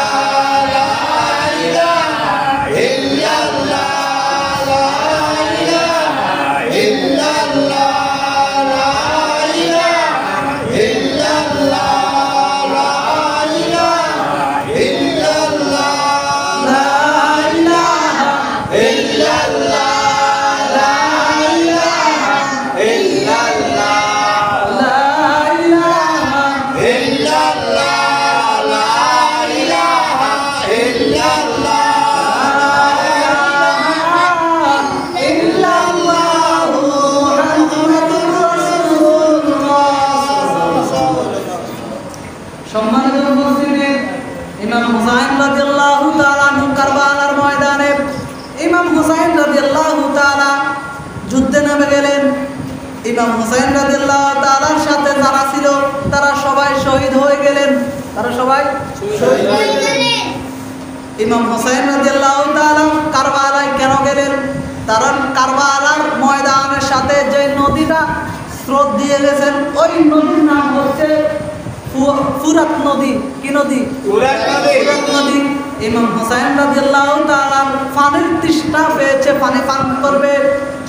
যুদ্ধে নেমে গেলেন। ইমাম হোসাইন রাদিয়াল্লাহু তাআলার সাথে যারা ছিল তারা সবাই শহীদ হয়ে গেলেন, তারা সবাই শহীদ হয়ে গেলেন। ইমাম হোসাইন রাদিয়াল্লাহু তাআলা কারবালায় কেন গেলেন? তারা কারবালার ময়দানের সাথে যে নদীটা স্রোত দিয়ে গেছেন, ওই নদীর নাম হচ্ছে ফুরাত নদী। কি নদী? ফুরাত নদী। ইমাম হোসাইন রাদিয়াল্লাহু তাআলা পানির তৃষ্ণা পেয়েছে, পানি পান করবে,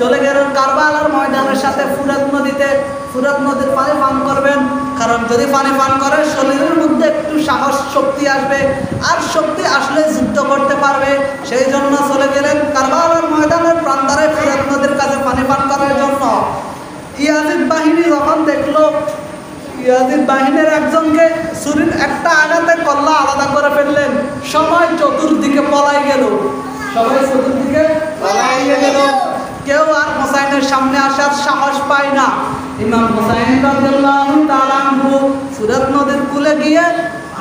চলে গেলেন কারবালার ময়দানের সাথে ফুরাত নদীতে। ফুরাত নদীর পানি পান করবেন, কারণ যদি পানি পান করে শরীরের মধ্যে একটু সাহস শক্তি আসবে, আর শক্তি আসলে যুদ্ধ করতে পারবে। সেই জন্য চলে গেলেন কারবালার ময়দানের প্রান্তরে ফুরাত নদীর কাছে পানি পান করার জন্য। ইয়াজিদ বাহিনী যখন দেখলো, ইয়াজিদ বাহিনীর একজনকে ছুরির একটা আঘাতে কল্লা আলাদা করে ফেললেন, সবাই চতুর্দিকে পলাই গেল, সবাই চতুর্দিকে পলাই গেল। কেউ আর হোসাইনের সামনে আসার সাহস পায় না। ইমাম হোসাইন রাদিয়াল্লাহু তাআলা ফুরাত নদীর কূলে গিয়ে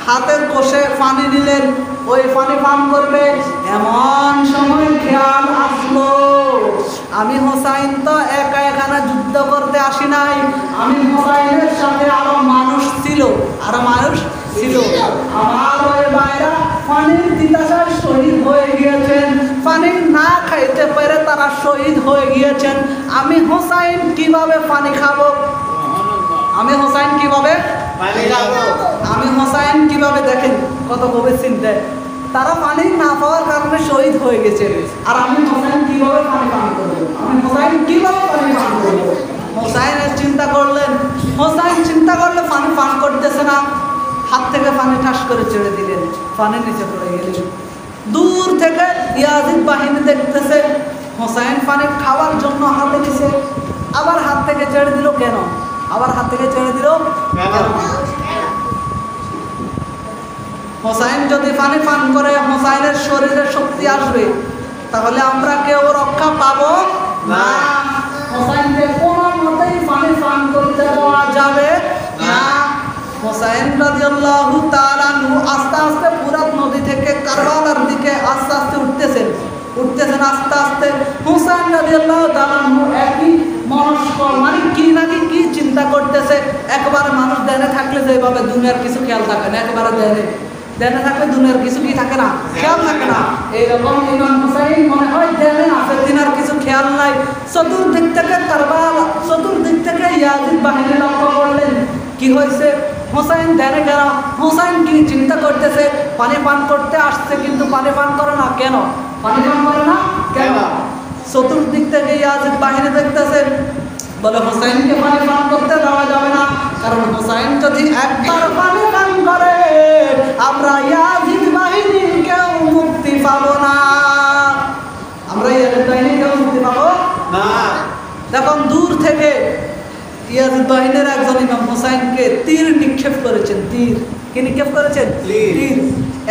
হাতের কষে পানি নিলেন, ওই পানি পান করবে। এমন সময় খেয়াল আসলো, আমি হোসাইন তো একা এখানে যুদ্ধ করতে আসি নাই, আমি হোসাইনের সাথে আরো মানুষ ছিল, আমার ওই ভাইরা পানির তিতাসায় শহীদ হয়ে গিয়েছেন, পানি না খাইতে পেরে তারা শহীদ হয়ে গিয়েছেন। আমি হোসাইন কিভাবে পানি খাবো? আমি হোসাইন কিভাবে পানি খাবো? আমি হোসাইন কিভাবে, দেখেন কত গভীর চিন্তা। তারা পানি না পাওয়ার কারণে শহীদ হয়ে গেছে, আর আমি হোসাইন কিভাবে পানি পান করবো? আমি হোসাইন কিভাবে পানি পান করবো? হোসাইন পানির নিচে পড়ে গেলেন। দূর থেকে ইয়াজিদ বাহিনী দেখতেছে হোসাইন পানি খাওয়ার জন্য হাতে নিছে, আবার হাত থেকে ছেড়ে দিল কেন? আবার হাত থেকে ছেড়ে দিল কেন? হোসাইন যদি পানি পান করে হোসাইনের শরীরে শক্তি আসবে, তাহলে আমরা কেউ রক্ষা পাবো না। হোসাইনকে কোনো মতেই পানি পান করতে দেওয়া যাবে না। হোসাইন রাদিয়াল্লাহু তাআলা আনহু আস্তে আস্তে ফুরাত নদী থেকে কারবালার দিকে আস্তে আস্তে উঠতেছেন আস্তে আস্তে। হোসাইন রাদিয়াল্লাহু তাআলা আনহু একই মনস্ক, মানে কি নাকি কি চিন্তা করতেছে। একবার মানুষ দেনে থাকলে যেভাবে দুনিয়ার কিছু খেয়াল থাকে না, একবারে দেনে থাকলে দুনিয়ার কিছু কি থাকে না, খেয়াল থাকে না। এইরকম ইমাম হুসাইন মনে হয় দেনে আছে, দিনার কিছু খেয়াল নাই। চতুর্দিক থেকে কারবালা, চতুর্দিক থেকে ইয়াজিদ বাহিনী লক্ষ্য করলেন। কি হয়েছে? হোসাইন দেনে গেল। হোসাইন কি চিন্তা করতেছে? পানি পান করতে আসছে কিন্তু পানি পান করে না কেন? পানি পান করে না কেন? চতুর্দিক থেকে ইয়াজিদ বাহিনী দেখতেছে, বলে হোসাইনকে পানি পান করতে দেওয়া যাবে না, কারণ হোসাইন যদি একবার পানি পান করে আমরা ইয়াজিদ বাহিনীর কেউ মুক্তি পাবো না, আমরা ইয়াজিদ বাহিনীর কেউ মুক্তি পাবো না। দেখুন দূর থেকে ইয়াজিদ বাহিনীর একজন ইমাম হোসাইনকে তীর নিক্ষেপ করেছেন। তীর কি নিক্ষেপ করেছেন? তীর।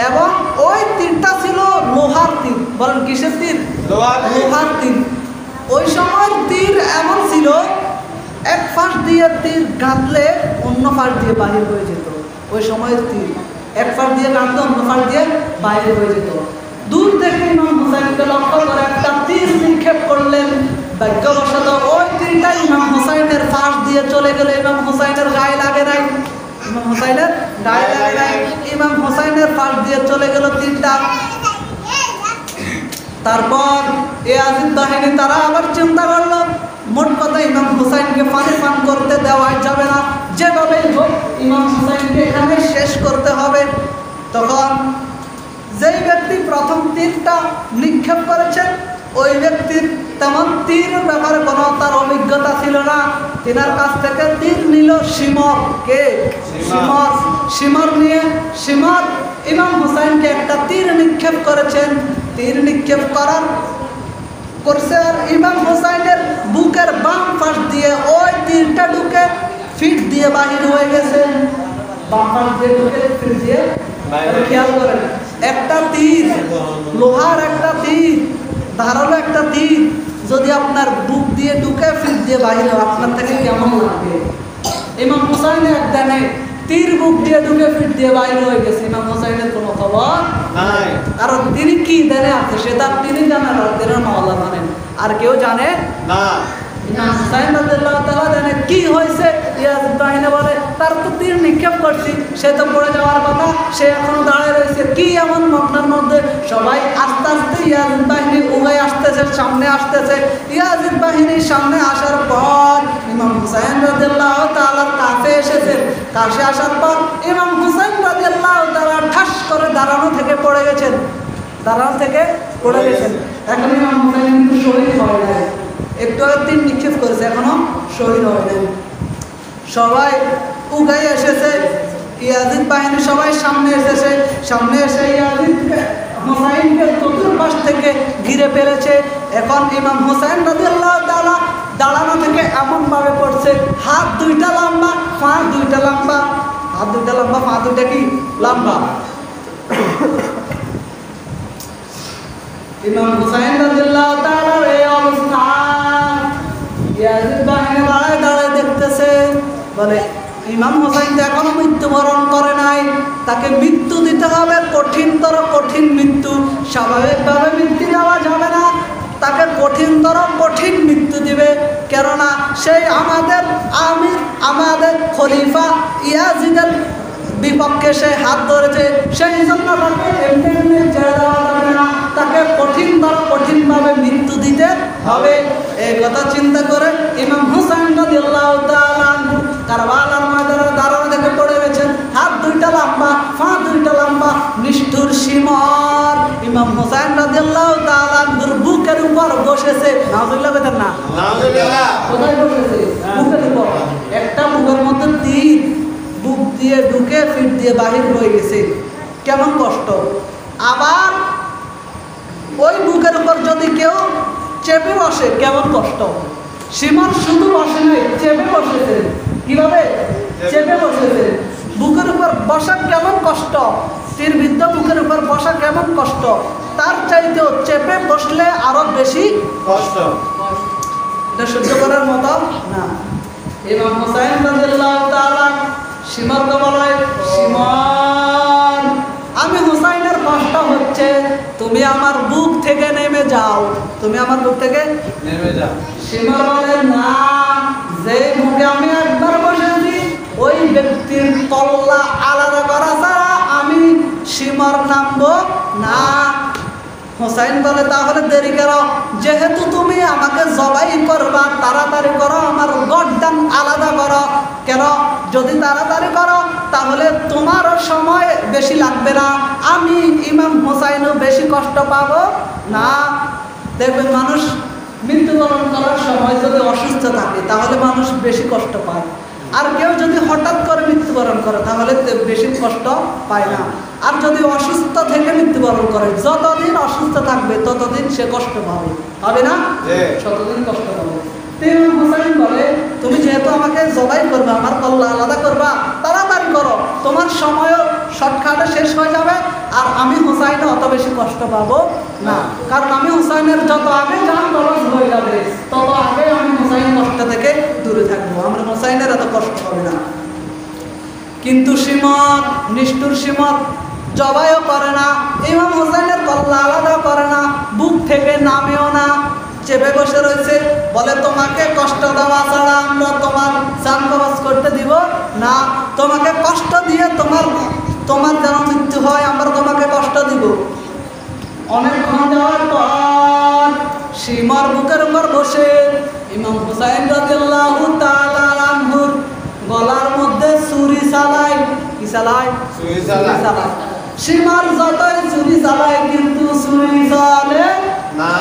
এবং ওই তীরটা ছিল লোহার তীর। বলেন কিসের তীর? লোহার তীর। ওই সময় তীর এমন ছিল, এক ফাঁস দিয়ে তীর গাঁথলে অন্য ফাঁস দিয়ে বাহির হয়ে যেত। ওই সময়ের তীর এক ফাঁস দিয়ে গাঁথলে অন্য ফাঁস দিয়ে বাহির হয়ে যেত। দূর থেকে ইমাম হুসাইনকে লক্ষ্য করে একটা তীর নিক্ষেপ করলেন। ভাগ্যবশত ওই তীরটা ইমাম হুসাইনের ফাঁস দিয়ে চলে গেল। ইমাম হুসাইনের গায়ে লাগে নাই, ইমাম হুসাইনের গায়ে লাগে নাই, ইমাম হুসাইনের ফাঁস দিয়ে চলে গেল তীরটা। তারপর ইয়াজিদ বাহিনী তারা আবার চিন্তা করলো, মোট কথা ইমাম হুসাইনকে পানি পান করতে দেওয়া যাবে না, যেভাবেই হোক ইমাম হুসাইনকে এখানে শেষ করতে হবে। তখন যেই ব্যক্তি প্রথম তীরটা নিক্ষেপ করেছেন ওই ব্যক্তির তেমন তীর ব্যাপারে কোনো তার অভিজ্ঞতা ছিল না। তিনার কাছ থেকে তীর নিল সিমর। কে? সিমর নিয়ে সিমর ইমাম হুসাইনকে একটা তীর নিক্ষেপ করেছেন। তীর নিক্ষেপ করছে আর ইমাম হুসাইনের বুকের বাম পাশ দিয়ে ওই তীরটা ঢুকে ফিট দিয়ে বাহির হয়ে গেছে। বাম পাশ দিয়ে ঢুকে ফিট দিয়ে, খেয়াল করেন, একটা তীর, লোহার একটা তীর, ধারালো একটা তীর যদি আপনার বুক দিয়ে ঢুকে ফিট দিয়ে বাহির হয়, আপনার থেকে কেমন লাগবে? ইমাম হুসাইনের একদানে তীর বুক দিয়ে ঢুকে ফিট দিয়ে বাহির হয়ে গেছে, ইমাম হুসাইনের কোনো খবর নাই। কারণ তিনি কি দেনে আছে সেটা তিনি জানেন আর তিনি মাওলা জানেন, আর কেউ জানে না। ইমাম হুসাইন রাদিয়াল্লাহু তাআলা জানে কি হয়েছে। ইয়াজিদ বাহিনী বলে তার তো তীর নিক্ষেপ করছি, সে তো পড়ে যাওয়ার কথা, সে এখনো দাঁড়িয়ে রয়েছে। কি এমন মগ্নের মধ্যে সবাই আস্তে আস্তে ইয়াজিদ বাহিনী উগায় আসতেছে, সামনে আসতেছে। ইয়াজিদ বাহিনীর সামনে আসার পর ইমাম হুসাইন রাদিয়াল্লাহু তাআলার কাছে এসেছে। কাছে আসার পর ইমাম হুসাইন রাদিয়াল্লাহু তাআলা ঠাস করে দাঁড়ানো থেকে পড়ে গেছেন, দাঁড়ানো থেকে পড়ে গেছেন। এখন ইমাম হুসাইন কিন্তু শহীদ হয় নাই, একটু আগে তীর নিক্ষেপ করেছে, এখনো শহীদ হয় নাই। সবাই উগাই এসেছে, ইয়াজিদ বাহিনী সবাই সামনে এসেছে। সামনে এসে ইয়াজিদ হুসাইনকে চতুর্পাশ থেকে ঘিরে ফেলেছে। এখন ইমাম হুসাইন রাদিয়াল্লাহু তাআলা দাঁড়ানো থেকে এমন ভাবে পড়ছে, হাত দুইটা লম্বা, পা দুইটা লম্বা, হাত দুইটা লম্বা, পা দুইটা কি লম্বা। ইমাম হুসাইন রাদিয়াল্লাহু তাআলার এই অবস্থা ইয়াজিদ বাহিনী দাঁড়ায় দেখতেছে, বলে ইমাম হুসাইন তো এখনো মৃত্যুবরণ করে নাই, তাকে মৃত্যু দিতে হবে, কঠিনতর কঠিন মৃত্যু। স্বাভাবিকভাবে মৃত্যু দেওয়া যাবে না, তাকে কঠিনতর কঠিন মৃত্যু দিবে, কেননা সেই আমাদের আমির, আমাদের খলিফা ইয়াজিদের বিপক্ষে সে হাত ধরেছে, সেই জন্য তাকে এমনি এমনি ছেড়ে দেওয়া যাবে না, তাকে কঠিনতর কঠিনভাবে মৃত্যু দিতে হবে। এই কথা চিন্তা করে ইমাম হুসাইন রাদিয়াল্লাহু তাআলা কারবালার ময়দানে দাঁড়ানো থেকে পড়ে গেছেন, হাত দুইটা লম্বা, পা দুইটা লম্বা, নিষ্ঠুর সিমর ইমাম হুসাইন রাদিয়াল্লাহু তাআলা বুকের উপর বসেছে। নাউজুবিল্লাহ বলেন না? নাউজুবিল্লাহ। কোথায় বসেছে? বুকের উপর। একটা বুকের মধ্যে তীর বুক দিয়ে ঢুকে ফিট দিয়ে বাহির হয়ে গেছে। কেমন কষ্ট। আবার ওই বুকের উপর যদি কেউ চেপে বসে কেমন কষ্ট। সীমার শুধু বসে নাই, চেপে বসেছে। কিভাবে চেপে বসেছে? বুকের উপর বসা কেমন কষ্ট, তীরবিদ্ধ বুকের উপর বসা কেমন কষ্ট, তার চাইতেও চেপে বসলে আরো বেশি কষ্ট। এটা সহ্য করার মতো না। ইমাম হুসাইন রাদিয়াল্লাহু তাআলা সীমাকে বলে, সীমান, আমি হুসাইনের কষ্ট হচ্ছে, তুমি আমার বুক থেকে নেমে যাও, তুমি আমার বুক থেকে নেমে যাও। সীমা বলে, না, যে বুকে আমি একবার বসেছি ওই ব্যক্তির তল্লা আলাদা করা ছাড়া আমি সীমার নামবো না। হুসাইন বলে, তাহলে দেরি করো, যেহেতু তুমি আমাকে জবাই করবা, তাড়াতাড়ি করো, আমার গর্দান আলাদা করো। কেন? যদি তাড়াতাড়ি করো তাহলে তোমারও সময় বেশি লাগবে না, আমি ইমাম হুসাইনও বেশি কষ্ট পাবো না। দেখবেন মানুষ মৃত্যুবরণ করার সময় যদি অসুস্থ থাকে তাহলে মানুষ বেশি কষ্ট পায়, আর কেউ যদি হঠাৎ করে মৃত্যুবরণ করে তাহলে বেশি কষ্ট পায় না। আর যদি অসুস্থ থেকে মৃত্যুবরণ করে, যতদিন অসুস্থ থাকবে ততদিন সে কষ্ট পাবে, হবে না? ততদিন কষ্ট পাবে। ইমাম হুসাইন বলে, তুমি যেহেতু আমাকে জবাই করবা, আমার কল্লা আলাদা করবা, তাড়াতাড়ি করো, তোমার সময়ও শর্টকাটে শেষ হয়ে যাবে, আর আমি হুসাইনে অত বেশি কষ্ট পাবো না। কারণ আমি হুসাইনের যত আগে জান খরচ হয়ে যাবে তত আগে আমি হুসাইন কষ্ট থেকে দূরে থাকবো, আমরা হুসাইনের এত কষ্ট হবে না। কিন্তু সীমত, নিষ্ঠুর সীমত জবাইও করে না, ইমাম হুসাইনের কল্লা আলাদা করে না, বুক থেকে নামেও না, চেপে বসে রয়েছে। বলে, তোমাকে কষ্ট দেওয়া ছাড়া আমরা তোমার জান কবজ করতে দিব না, তোমাকে কষ্ট দিয়ে তোমার যেন মৃত্যু হয়, আমরা তোমাকে কষ্ট দিব। অনেকক্ষণ যাওয়ার পর সীমার বুকের উপর বসে ইমাম হুসাইন রাদিয়াল্লাহু তাআলা আনহুর গলার মধ্যে ছুরি চালায়। কি চালায়? ছুরি চালায়। সীমার যতই ছুরি চালায় কিন্তু ছুরি চলে না,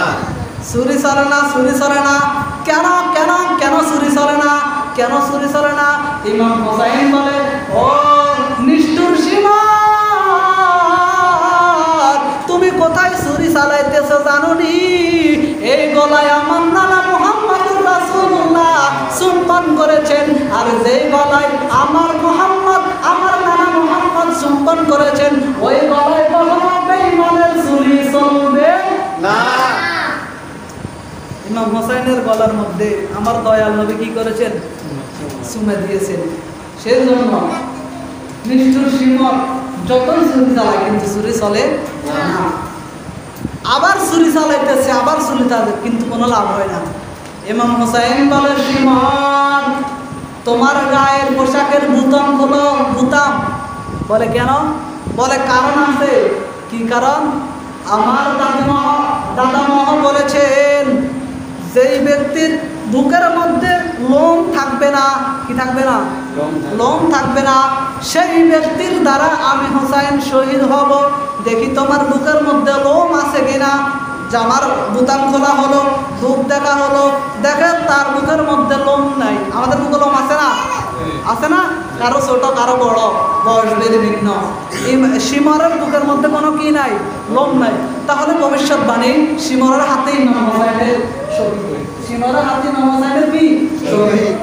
ছুরি চলে না, ছুরি চলে না। কেন কেন কেন ছুরি চলে না? কেন ছুরি চলে না? ইমাম হুসাইন বলে, ও নিষ্ঠুর সীমা, তুমি কোথায় ছুরি চালাইতেছো জানোনি? এই গলায় আমার নানা মুহাম্মদুর রাসূলুল্লাহ চুম্বন করেছেন, আর যেই গলায় আমার নানা মুহাম্মদ চুম্বন করেছেন ওই গলায় কখনো বেঈমানের ছুরি চলবে না। ইমাম হুসাইনের গলার মধ্যে আমার দয়াল নবী কি করেছেন? চুমে দিয়েছেন। সেই জন্য নিষ্ঠুর সীমত যতই ছুরি চালায় কিন্তু ছুরি চলে না। আবার ছুরি চালাইতেছে, আবার ছুরি চালাতে, কিন্তু কোনো লাভ হয় না। ইমাম হুসাইন বলে, সীমত, তোমার গায়ের পোশাকের বুতাম খোলো, বুতাম। বলে, কেন? বলে, কারণ আছে। কি কারণ? আমার দাদামহ বলেছেন, যেই ব্যক্তির বুকের মধ্যে লোম থাকবে না, কি থাকবে না? লোম থাকবে না, সেই ব্যক্তির দ্বারা আমি হুসাইন শহীদ হব। দেখি তোমার বুকের মধ্যে লোম আছে কিনা। জামার বুতাম খোলা হলো, বুক দেখা হলো, দেখে তার বুকের মধ্যে লোম নাই। আমাদের বুকে লোম আছে না? আছে না? কারো ছোট কারো বড়, বয়স ভেদে ভিন্ন। সীমরের বুকের মধ্যে কোনো কি নাই? লোম নাই। তাহলে ভবিষ্যৎবাণী সীমরের হাতেই ইমাম হুসাইনের শহীদ। সীমরের হাতে ইমাম হুসাইনের কি শহীদ।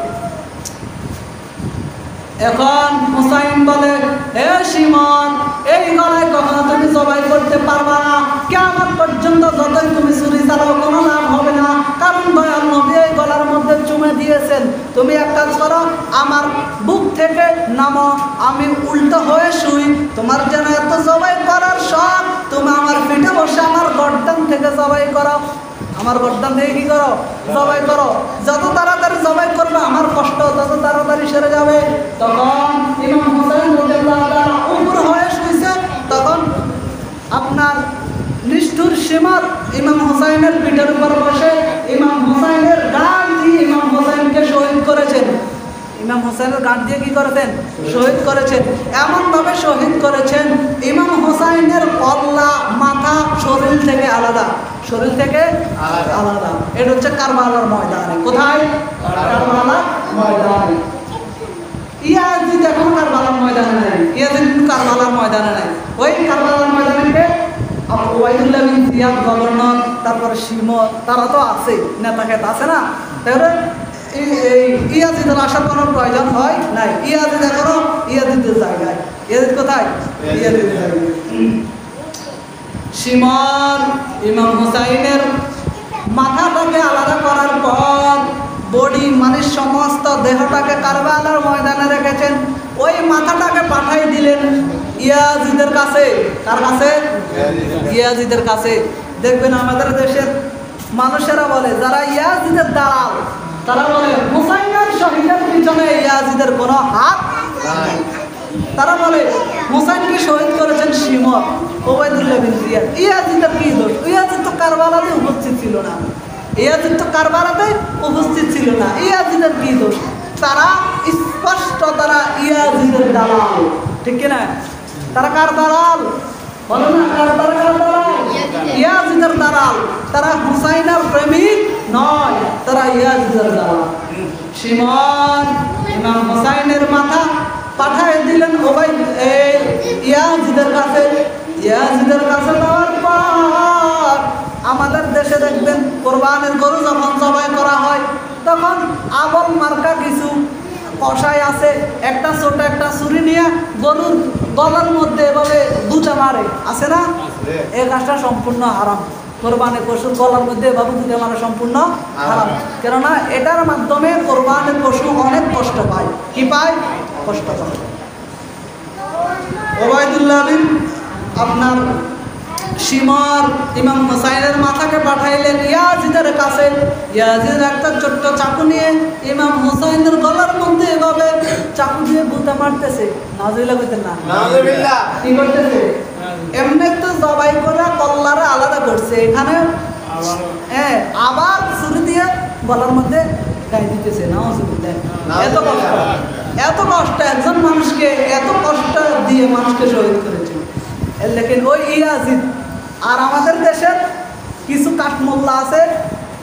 এখন হুসাইন বলে, হে সীমন, এই গলায় কখনো তুমি জবাই করতে পারবা না, কিয়ামত পর্যন্ত যতই তুমি ছুরি চালাও কোনো লাভ হবে না। কারণ দয়াল নবী এই গলার মধ্যে চুমে দিয়েছেন। তুমি এক কাজ করো, আমার বুক থেকে নামো, আমি উল্টো হয়ে শুই। তোমার যেন এত জবাই করার শখ, তুমি আমার পিঠে বসে আমার গর্দান থেকে জবাই করো। আমার গর্দান থেকে কি করো? জবাই করো। যত তাড়াতাড়ি জবাই করবে আমার কষ্ট তত তাড়াতাড়ি সেরে যাবে। তখন ইমাম হুসাইন রাদিয়াল্লাহু তাআলা উপর হয়ে শুইছে। তখন আপনার নিষ্ঠুর সীমত ইমাম হুসাইনের পিঠের উপর বসে ইমাম হুসাইনের গান দিয়ে ইমাম হুসাইনকে শহীদ করেছেন। ইমাম হুসাইনের গান দিয়ে কি করেছেন? শহীদ করেছেন। এমনভাবে শহীদ করেছেন, ইমাম হুসাইনের কল্লা, মাথা শরীর থেকে আলাদা, শরীর থেকে আলাদা। এটা হচ্ছে কারবালার ময়দানে। কোথায়? কারবালার ময়দানে। ইয়াজিদ এখন কারবালার ময়দানে নাই, ইয়াজিদ কিন্তু কারবালার ময়দানে নাই। ওই কারবালার ময়দানে ওবায়দুল্লাহ বিন জিয়াদ গভর্নর, তারপরে শিমর, তারা তো আছে, নেতা খেতা আছে না। তাহলে ইয়াজিদের আসার কোনো প্রয়োজন হয় নাই। ইয়াজিদ এখনো ইয়াজিদের জায়গায়। ইয়াজিদ কোথায়? ইয়াজিদের জায়গায়। শিমর ইমাম হুসাইনের মাথাটাকে আলাদা করার পর বডি মানে সমস্ত দেহটাকে কারবালার ময়দানে রেখেছেন। ওই মাথাটাকে পাঠাই দিলেন ইয়াজিদের কাছে। কার কাছে? ইয়াজিদের কাছে। দেখবেন আমাদের দেশের মানুষেরা বলে, যারা ইয়াজিদের দালাল, তারা বলে হুসাইনের শহীদের পিছনে ইয়াজিদের কোনো হাত নাই। তারা বলে হুসাইনকে শহীদ করেছেন শিমর, ওবায়দুল্লাহ বিন জিয়াদ। ইয়াজিদের কি দোষ? ইয়াজিদ তো কারবালাতে উপস্থিত ছিল না। ইয়াজিদ তো কারবালাতে উপস্থিত ছিল না। ইয়াজিদের কি দোষ? তারা স্পষ্ট তারা ইয়াজিদের দালাল, ঠিক কিনা? তারা কার দালাল? বলো না, কার দালাল? ইয়াজিদের দালাল। তারা হুসাইনের প্রেমিক নয়, তারা ইয়াজিদের দালাল। শিমর ইমাম হুসাইনের মাথা পাঠিয়ে দিলেন ইয়াজিদের কাছে। ইয়াজিদের কাছে দেওয়ার পর আমাদের দেশে দেখবেন কোরবানের গরু যখন জবাই করা হয়, তখন আবল মার্কা কিছু কষাই আছে, একটা ছোট একটা ছুরি নিয়ে গরুর গলার মধ্যে এভাবে গুঁজে মারে, আছে না? এই কাজটা সম্পূর্ণ হারাম। কোরবানের পশুর গলার মধ্যে এভাবে গুঁজে মারা সম্পূর্ণ হারাম। কেননা এটার মাধ্যমে কোরবানের পশু অনেক কষ্ট পায়। কি পায়? কষ্ট পায়। ওবায়দুল্লাহ বিন আপনার শিমর ইমাম হুসাইনের মাথাকে পাঠাইলেন ইয়াজিদের কাছে। ইয়াজিদ একটা ছোট্ট চাকু নিয়ে ইমাম হুসাইনের গলার মধ্যে এভাবে চাকু দিয়ে গুঁতে মারতেছে। নাউজুবিল্লাহ কইতেন না? নাউজুবিল্লাহ। কি করতেছে? এমনি তো জবাই করে কল্লারে আলাদা করছে, এখানে আবার ছুরি দিয়ে গলার মধ্যে গায়ে দিতেছে। নাউজুবিল্লাহ। এত কষ্ট, এত কষ্ট একজন মানুষকে, এত কষ্ট দিয়ে মানুষকে শহীদ করেছে। লেকিন ওই ইয়াজিদ। আর আমাদের দেশের কিছু কাঠমোল্লা আছে,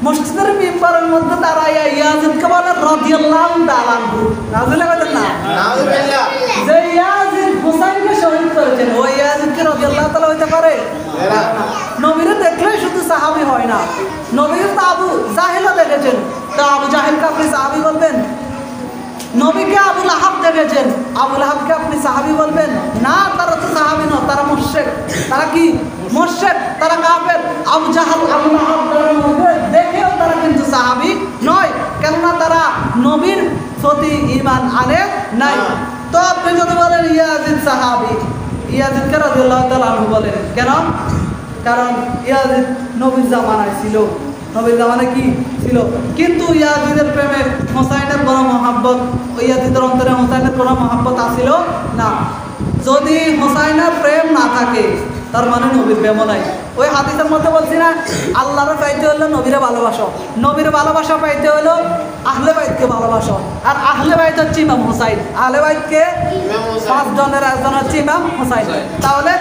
মসজিদের মিম্বরের মধ্যে দাঁড়াইয়া ইয়াজিদকে বলে রাদিয়াল্লাহু তাআলা আনহু। নাউজুবিল্লাহ বলেন না? নাউজুবিল্লাহ। যে ইয়াজিদ হুসাইনকে শহীদ করেছেন, ওই ইয়াজিদকে রাদিয়াল্লাহু তাআলা হইতে পারে? নবীরে দেখলেই শুধু সাহাবী হয় না, নবীর তো আবু জাহেলও দেখেছেন। তো আবু জাহেলকে আপনি সাহাবী বলবেন? নবীকে আবু লাহাব দেখেছেন, আবু লাহাবকে আপনি সাহাবী বলবেন? না, তারা তো সাহাবী নয়, তারা মুশরিক। তারা কি? মুশরিক, তারা কাফের। আবু জাহাল, আবু লাহাব দেখেও তারা কিন্তু সাহাবী নয়, কেননা তারা নবীর প্রতি ঈমান আনে নাই। তো আপনি যদি বলেন ইয়াজিদ সাহাবী, ইয়াজিদকে রাদিয়াল্লাহু তাআলা আনহু বলেন কেন? কারণ ইয়াজিদ নবীর জামানায় ছিল। নবীর জামানায় কি ছিল? কিন্তু ইয়াজিদের প্রেমে হুসাইনের কোনো মহাব্বত, ইয়াজিদের অন্তরে হুসাইনের কোনো মহাব্বত আসিল না। যদি হুসাইনের প্রেম না থাকে, তার মানে নবীর প্রেমও নাই। ওই হাদিসের মধ্যে বলছি না, আল্লাহরে পাইতে হলো নবীরে ভালোবাসো, নবীর ভালোবাসা পাইতে হলো আহলে বাইতকে ভালোবাসো। আর আহলে বাইত হচ্ছে ইমাম হুসাইন। আহলে বাইতকে 5 জনের একজন হচ্ছে ইমাম হুসাইন। তাহলে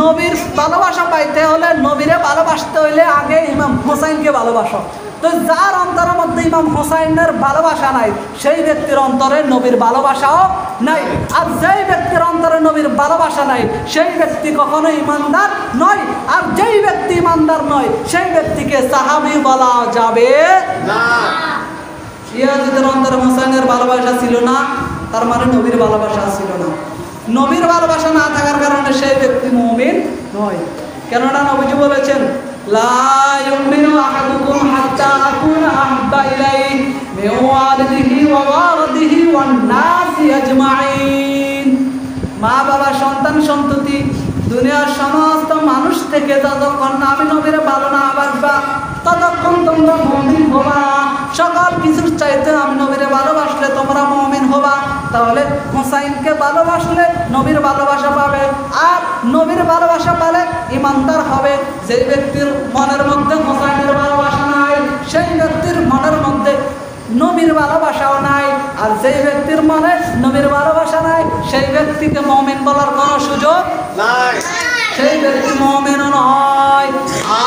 নবীর ভালোবাসা পাইতে হলে, নবীরে ভালোবাসতে হইলে আগে ইমাম হুসাইনকে ভালোবাসো। তো যার অন্তরের মধ্যে ইমাম হুসাইনের ভালোবাসা নাই, সেই ব্যক্তির অন্তরে নবীর ভালোবাসাও নাই। আর যেই ব্যক্তির অন্তরে নবীর ভালোবাসা নাই, সেই ব্যক্তি কখনো ইমানদার নয়। আর যেই ব্যক্তি ইমানদার নয়, সেই ব্যক্তিকে সাহাবী বলা যাবে না। ইয়াজিদের অন্তরে হুসাইনের ভালোবাসা ছিল না, তার মানে নবীর ভালোবাসা ছিল না। নবীর ভালোবাসা না থাকার কারণে সেই ব্যক্তি মুমিন নয়। কেননা নবীজি বলেছেন, লা ইউমিনু আহাদুকুম হাত্তা আকুনা আহব্বা ইলাইহি মিন ওয়ালিদিহি ওয়া ওয়ালিদিহি ওয়ান নাসি আজমাইন। মা বাবা, সন্তান সন্ততি, দুনিয়ার সমস্ত মানুষ থেকে যতক্ষণ না আমি নবীরে ভালো না বাসবা, ততক্ষণ তোমরা মুমিন হবা। সকল কিছুর চাইতে আমি নবীরে ভালোবাসলে তোমরা মুমিন হবা। তাহলে হুসাইনকে ভালোবাসলে নবীর ভালোবাসা পাবে, আর নবীর ভালোবাসা পালে ইমানদার হবে। যে ব্যক্তির মনের মধ্যে হুসাইনের ভালোবাসা নাই, সেই ব্যক্তির মনের মধ্যে নবীর ভালোবাসাও নাই। আর যেই ব্যক্তির মনে নবীর ভালোবাসা নাই, সেই ব্যক্তিকে মুমিন বলার কোনো সুযোগ নাই, সেই ব্যক্তি মুমিনও নয়।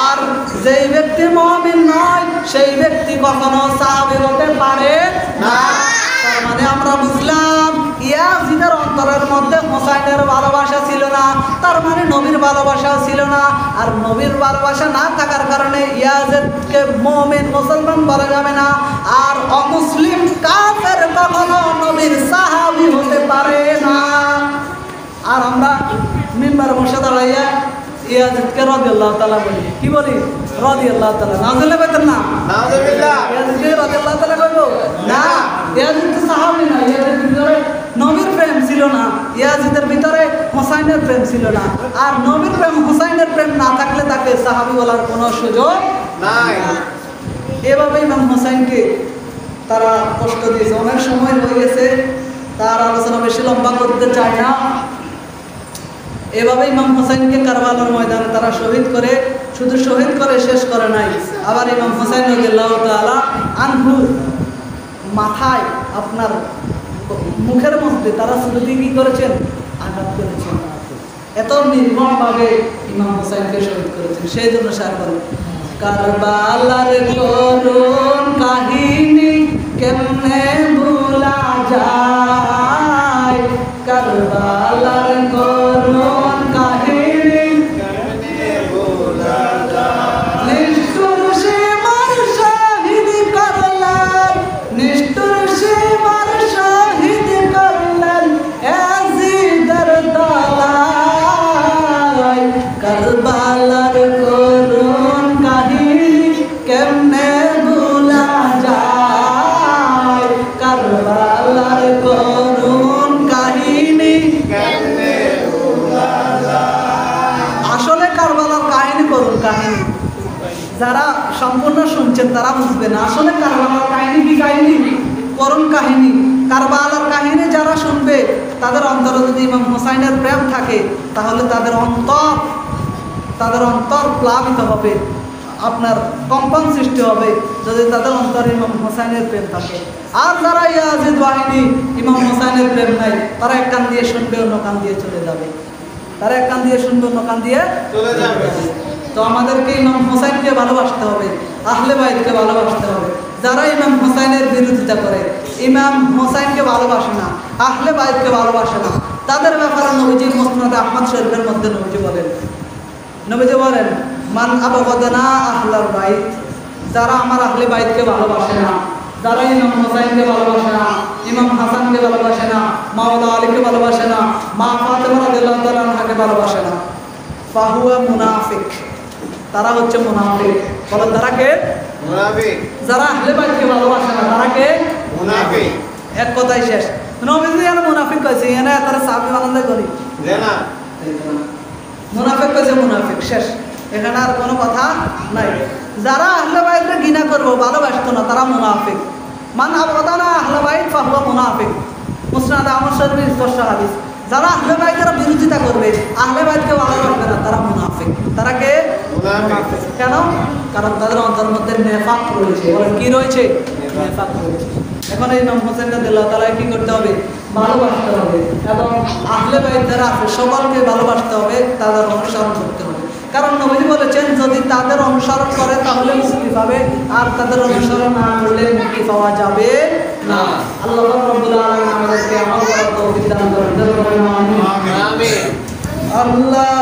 আর যেই ব্যক্তি মুমিন নয়, সেই ব্যক্তি কখনো সাহাবী হতে পারে না। তার মানে আমরা বুঝলাম ইয়াজিদের অন্তরের মধ্যে হোসাইনের ভালোবাসা ছিল না, তার মানে নবীর ভালোবাসাও ছিল না। আর নবীর ভালোবাসা না থাকার কারণে ইয়াজিদকে মুমিন মুসলমান বলা যাবে না। আর অমুসলিম কাফের কখনো নবীর সাহাবী হতে পারে না। আর আমরা মিম্বার বসে দাঁড়াইয়া ইয়াজিদকে রাদিয়াল্লাহু তাআলা বলি, কি বলি? রাদিয়াল্লাহু তাআলা। নাযিলে বেতন না, নাউযুবিল্লাহ। ইয়াজিদকে রাদিয়াল্লাহু তাআলা কইবো না। ইয়াজিদ তো সাহাবী না, ইয়াজিদের ভিতরে নবীর প্রেম ছিল না, ইয়াজিদের ভিতরে হোসাইনের প্রেম ছিল না। আর নবীর প্রেম হোসাইনের প্রেম না থাকলে তাকে সাহাবী বলার কোনো সুযোগ নাই। এভাবে ইমাম হোসাইনকে তারা কষ্ট দিয়েছে। অনেক সময় হয়ে গেছে, তার আলোচনা বেশি লম্বা করতে চায় না। এভাবে ইমাম হোসাইনকে কারবালার ময়দানে তারা শহীদ করে, শুধু শহীদ করে শেষ করে নাই, আবার ইমাম হোসাইন রাদিয়াল্লাহু তাআলা আনহু মাথায় আপনার মুখের মধ্যে তারা শুধু কি করেছেন? আঘাত করেছেন। এত নির্মমভাবে ইমাম হোসাইনকে শহীদ করেছেন। সেই জন্য শায়র বলেন, কারবালার করুণ কাহিনী কেমনে ভুলা যায়, কারবালার করুণ কাহিনী কেমনে ভোলা যায়। নিষ্ঠুর সীমার শহীদ করলেন, নিষ্ঠুর সীমার শহীদ করলেন ইয়াজিদের দলায়, কারবালার করুণ কাহিনী কেমনে ভুলা যায়, কারবালার করুণ কাহিনী কেমনে ভোলা যায়। আসলে কারবালার কাহিনী করুণ কাহিনী, যারা সম্পূর্ণ শুনছেন তারা বুঝবেন আসলে কারবালার কাহিনী কি কাহিনী, করুণ কাহিনী। কারবালার কাহিনী যারা শুনবে তাদের অন্তরে যদি ইমাম হোসাইনের প্রেম থাকে তাহলে তাদের অন্তর প্লাবিত হবে, আপনার কম্পন সৃষ্টি হবে যদি তাদের অন্তরে ইমাম হোসাইনের প্রেম থাকে। আর যারা ইয়াজিদ বাহিনী ইমাম হোসাইনের প্রেম নাই, তারা এক কান দিয়ে শুনবে অন্য কান দিয়ে চলে যাবে, তারা এক কান দিয়ে শুনবে অন্য কান দিয়ে চলে যাবে। তো আমাদেরকে ইমাম হোসাইনকে ভালোবাসতে হবে, আহলে বাইতকে ভালোবাসতে হবে। যারা ইমাম হোসাইনের বিরোধিতা করে, ইমাম হোসাইনকে ভালোবাসে না, আহলে বাইতকে ভালোবাসে না, তাদের ব্যাপারে নবীজি মুসনাদ আহমদ শরীফের মধ্যে নবীজি বলেন মান আবগাদানা আহলাল বাইত, যারা আমার আহলে বাইতকে ভালোবাসে না, যারা ইমাম হোসাইনকে ভালোবাসে না, ইমাম হাসানকে ভালোবাসে না, মাওলানা আলীকে ভালোবাসে না, মা ফাতেমা রাদিয়াল্লাহু তাআলা আনহাকে ভালোবাসে না, ফাহুয়া মুনাফিক, তারা হচ্ছে মুনাফিক। বলেন তারা কে? মুনাফিক। যারা আহলে বাইতকে ভালোবাসে না তারা কে? মুনাফিক। এক কথাই শেষ। নবীজি এখানে মুনাফিক কইছে, এখানে তারা সাহাবী বানাতে করি জানা। মুনাফিক কইছে, মুনাফিক শেষ, এখানে আর কোনো কথা নাই। যারা আহলে বাইতকে ঘৃণা করবো, ভালোবাসতো না, তারা মুনাফিক। মান আবগাদানা আহলে বাইত ফাহুয়া মুনাফিক, মুসনাদ আহমদ শরীফের স্পষ্ট হাদিস। যারা আহলে বাইতের বিরোধিতা করবে, আহলে বাইতকে ভালোবাসবে না, তারা মুনাফিক। তারা কে? মুনাফিক। কেন? কারণ তাদের অন্তরের মধ্যে নেফাক রয়েছে। বলেন কি রয়েছে? নেফাক রয়েছে। এখন এই ইমাম হোসেন রাদিয়াল্লাহু তাআলা কি করতে হবে? ভালোবাসতে হবে, এবং আহলে বাইত যারা আছে সকলকে ভালোবাসতে হবে, তাদের অনুসরণ করতে হবে। কারণ নবীজি বলেছেন যদি তাদের অনুসরণ করে তাহলে মুক্তি পাবে, আর তাদের অনুসরণ না করলে মুক্তি পাওয়া যাবে না। আল্লাহ রাব্বুল আলামিন আমাদেরকে আমল করার তৌফিক দান করেন। আমিন। আল্লাহ